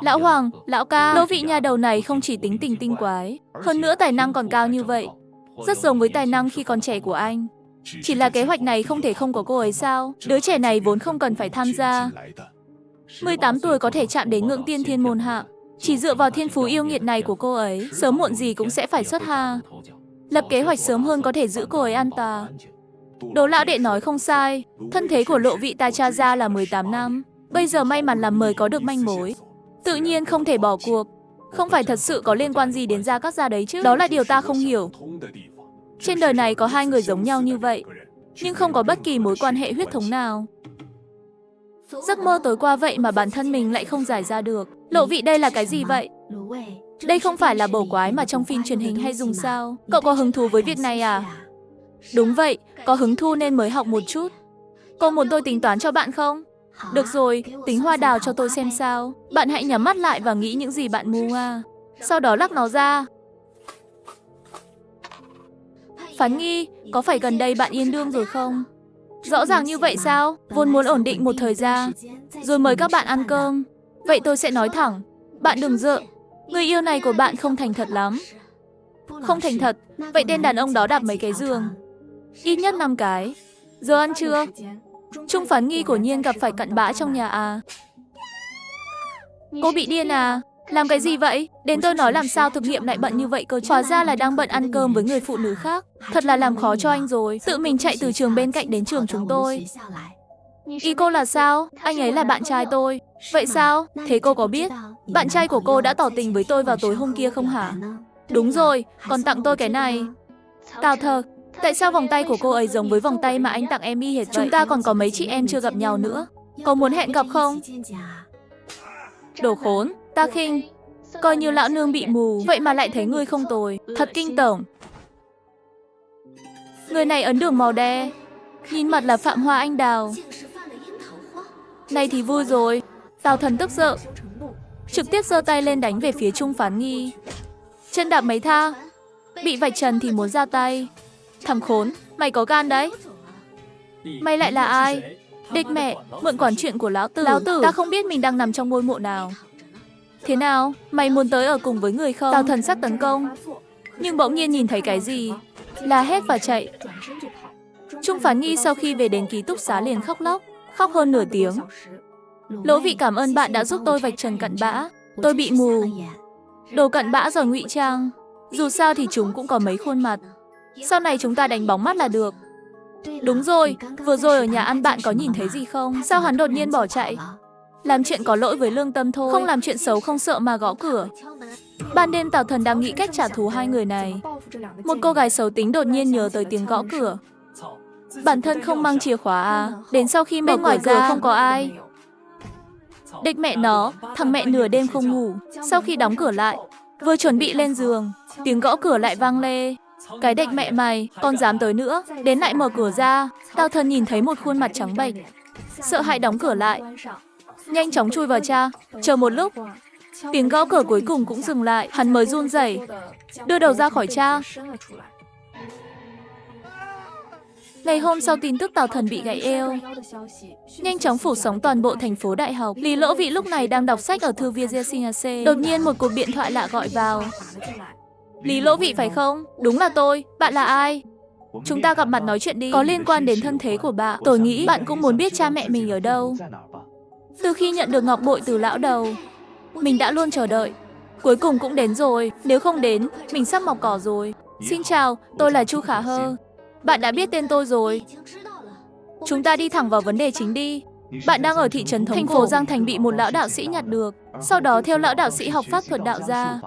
Lão Hoàng, lão ca, Lỗ Vị nhà đầu này không chỉ tính tình tinh quái, hơn nữa tài năng còn cao như vậy. Rất giống với tài năng khi còn trẻ của anh. Chỉ là kế hoạch này không thể không có cô ấy sao? Đứa trẻ này vốn không cần phải tham gia. 18 tuổi có thể chạm đến ngưỡng tiên thiên môn hạ. Chỉ dựa vào thiên phú yêu nghiệt này của cô ấy, sớm muộn gì cũng sẽ phải xuất ha. Lập kế hoạch sớm hơn có thể giữ cô ấy an toàn. Đồ lão đệ nói không sai, thân thế của Lộ Vị ta tra ra là 18 năm. Bây giờ may mắn làm mời có được manh mối. Tự nhiên không thể bỏ cuộc. Không phải thật sự có liên quan gì đến Gia Cát gia đấy chứ. Đó là điều ta không hiểu. Trên đời này có 2 người giống nhau như vậy, nhưng không có bất kỳ mối quan hệ huyết thống nào. Giấc mơ tối qua vậy mà bản thân mình lại không giải ra được. Lộ Vị đây là cái gì vậy? Đây không phải là bầu quái mà trong phim truyền hình hay dùng sao? Cậu có hứng thú với việc này à? Đúng vậy, có hứng thú nên mới học một chút. Cô muốn tôi tính toán cho bạn không? Được rồi, tính hoa đào cho tôi xem sao. Bạn hãy nhắm mắt lại và nghĩ những gì bạn mưu à. Sau đó lắc nó ra. Phán Nghi, có phải gần đây bạn yên đương rồi không? Rõ ràng như vậy sao? Vốn muốn ổn định một thời gian, rồi mời các bạn ăn cơm. Vậy tôi sẽ nói thẳng, bạn đừng dợ. Người yêu này của bạn không thành thật lắm. Không thành thật, vậy tên đàn ông đó đạp mấy cái giường? Ít nhất 5 cái. Giờ ăn chưa? Trung Phán Nghi của nhiên gặp phải cặn bã trong nhà à? Cô bị điên à? Làm cái gì vậy? Đến tôi nói làm sao thực nghiệm lại bận như vậy cơ chứ? Hóa ra là đang bận ăn cơm với người phụ nữ khác. Thật là làm khó cho anh rồi. Tự mình chạy từ trường bên cạnh đến trường chúng tôi. Ý cô là sao? Anh ấy là bạn trai tôi. Vậy sao? Thế cô có biết bạn trai của cô đã tỏ tình với tôi vào tối hôm kia không hả? Đúng rồi, còn tặng tôi cái này. Tào Thờ, tại sao vòng tay của cô ấy giống với vòng tay mà anh tặng em y hệt vậy? Chúng ta còn có mấy chị em chưa gặp nhau nữa. Có muốn hẹn gặp không? Đồ khốn, ta khinh. Coi như lão nương bị mù, vậy mà lại thấy người không tồi. Thật kinh tởm. Người này ấn đường màu đe, nhìn mặt là Phạm Hoa Anh Đào. Này thì vui rồi. Tào Thần tức giận, trực tiếp giơ tay lên đánh về phía Trung Phán Nghi. Chân đạp mấy tha, bị vạch trần thì muốn ra tay. Thằng khốn, mày có gan đấy. Mày lại là ai? Địch mẹ, mượn quản chuyện của lão tử. Lão tử, ta không biết mình đang nằm trong ngôi mộ nào. Thế nào, mày muốn tới ở cùng với người không? Tào Thần sắc tấn công, nhưng bỗng nhiên nhìn thấy cái gì, la hét và chạy. Trung Phán Nghi sau khi về đến ký túc xá liền khóc lóc, khóc hơn nửa tiếng. Lỗ Vị cảm ơn bạn đã giúp tôi vạch trần cặn bã. Tôi bị mù. Đồ cặn bã rồi ngụy trang. Dù sao thì chúng cũng có mấy khuôn mặt. Sau này chúng ta đánh bóng mắt là được. Đúng rồi, vừa rồi ở nhà ăn bạn có nhìn thấy gì không? Sao hắn đột nhiên bỏ chạy? làm chuyện có lỗi với lương tâm thôi, không làm chuyện xấu không sợ mà gõ cửa. Ban đêm Tào Thần đang nghĩ cách trả thù hai người này. Một cô gái xấu tính đột nhiên nhớ tới tiếng gõ cửa. Bản thân không mang chìa khóa à? Đến sau khi mở ngoài cửa không có ai. Địch mẹ nó, thằng mẹ nửa đêm không ngủ. Sau khi đóng cửa lại, vừa chuẩn bị lên giường, tiếng gõ cửa lại vang lê. Cái địch mẹ mày, con dám tới nữa, đến lại mở cửa ra. Tào Thần nhìn thấy một khuôn mặt trắng bệch, sợ hãi đóng cửa lại, nhanh chóng chui vào cha. Chờ một lúc, tiếng gõ cửa cuối cùng cũng dừng lại, hắn mới run rẩy đưa đầu ra khỏi cha. Ngày hôm sau tin tức Tào Thần bị gãy eo nhanh chóng phủ sóng toàn bộ thành phố Đại Học. Lý Lỗ Vị lúc này đang đọc sách ở thư viện GCNC. Đột nhiên một cuộc điện thoại lạ gọi vào. Lý Lỗ Vị phải không? Đúng là tôi. Bạn là ai? Chúng ta gặp mặt nói chuyện đi. Có liên quan đến thân thế của bạn. Tôi nghĩ bạn cũng muốn biết cha mẹ mình ở đâu. Từ khi nhận được ngọc bội từ lão đầu, mình đã luôn chờ đợi. Cuối cùng cũng đến rồi. Nếu không đến, mình sắp mọc cỏ rồi. Xin chào, tôi là Chu Khả Hơ. Bạn đã biết tên tôi rồi. Chúng ta đi thẳng vào vấn đề chính đi. Bạn đang ở thị trấn thành phố Giang Thành bị một lão đạo sĩ nhặt được. Sau đó theo lão đạo sĩ học pháp thuật đạo gia.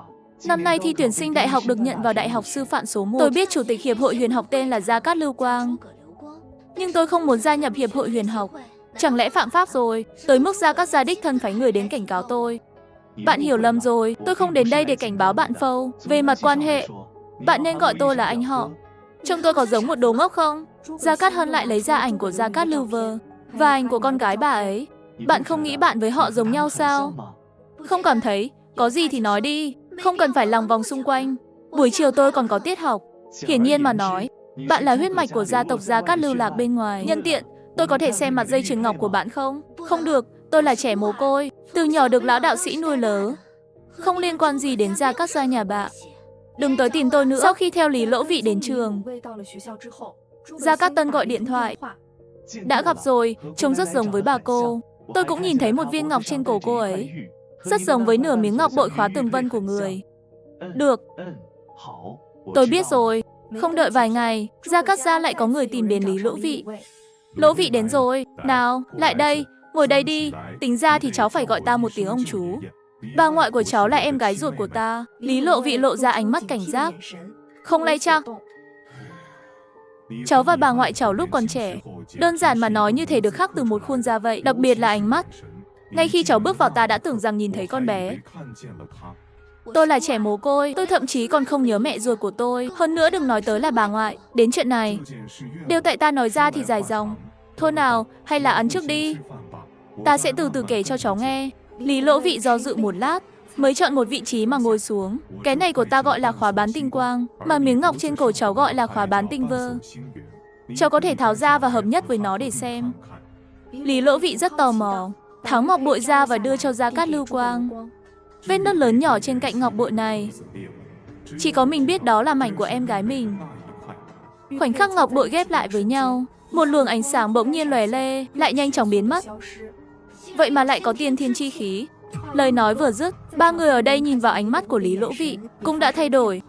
Năm nay thi tuyển sinh đại học được nhận vào Đại học Sư phạm số 1. Tôi biết Chủ tịch Hiệp hội Huyền học tên là Gia Cát Lưu Quang. Nhưng tôi không muốn gia nhập Hiệp hội Huyền học. Chẳng lẽ phạm pháp rồi? Tới mức Gia Cát gia đích thân phái người đến cảnh cáo tôi. Bạn hiểu lầm rồi, tôi không đến đây để cảnh báo bạn Phâu. Về mặt quan hệ, bạn nên gọi tôi là anh họ. Trông tôi có giống một đồ ngốc không? Gia Cát Hân lại lấy ra ảnh của Gia Cát Lưu Vơ và ảnh của con gái bà ấy. Bạn không nghĩ bạn với họ giống nhau sao? Không cảm thấy, có gì thì nói đi, không cần phải lòng vòng xung quanh. Buổi chiều tôi còn có tiết học. Hiển nhiên mà nói, bạn là huyết mạch của gia tộc Gia Cát Lưu Lạc bên ngoài. Nhân tiện, tôi có thể xem mặt dây chuyền ngọc của bạn không? Không được, tôi là trẻ mồ côi, từ nhỏ được lão đạo sĩ nuôi lớn. Không liên quan gì đến Gia Cát gia nhà bạn. Đừng tới tìm tôi nữa. Sau khi theo Lý Lỗ Vị đến trường, Gia Cát Tân gọi điện thoại. Đã gặp rồi, trông rất giống với bà cô. Tôi cũng nhìn thấy một viên ngọc trên cổ cô ấy. Rất giống với nửa miếng ngọc bội khóa tường vân của người. Được. Tôi biết rồi. Không đợi vài ngày, Gia Cát gia lại có người tìm đến Lý Lỗ Vị. Lỗ Vị đến rồi. Nào, lại đây, ngồi đây đi. Tính ra thì cháu phải gọi ta một tiếng ông chú. Bà ngoại của cháu là em gái ruột của ta. Lý Lộ Vị lộ ra ánh mắt cảnh giác. Không lay chắc. Cháu và bà ngoại cháu lúc còn trẻ, đơn giản mà nói như thể được khắc từ một khuôn da vậy, đặc biệt là ánh mắt. Ngay khi cháu bước vào ta đã tưởng rằng nhìn thấy con bé. Tôi là trẻ mồ côi, tôi thậm chí còn không nhớ mẹ ruột của tôi. Hơn nữa đừng nói tới là bà ngoại. Đến chuyện này, đều tại ta nói ra thì dài dòng. Thôi nào, hay là ăn trước đi. Ta sẽ từ từ kể cho cháu nghe. Lý Lỗ Vị do dự một lát, mới chọn một vị trí mà ngồi xuống. Cái này của ta gọi là khóa bán tinh quang, mà miếng ngọc trên cổ cháu gọi là khóa bán tinh vơ. Cháu có thể tháo ra và hợp nhất với nó để xem. Lý Lỗ Vị rất tò mò, tháo ngọc bội ra và đưa cho Gia Cát Lưu Quang. Vết nứt lớn nhỏ trên cạnh ngọc bội này, chỉ có mình biết đó là mảnh của em gái mình. Khoảnh khắc ngọc bội ghép lại với nhau, một luồng ánh sáng bỗng nhiên lóe lê, lại nhanh chóng biến mất. Vậy mà lại có tiên thiên chi khí. Lời nói vừa dứt, ba người ở đây nhìn vào ánh mắt của Lý Lỗ Vị cũng đã thay đổi.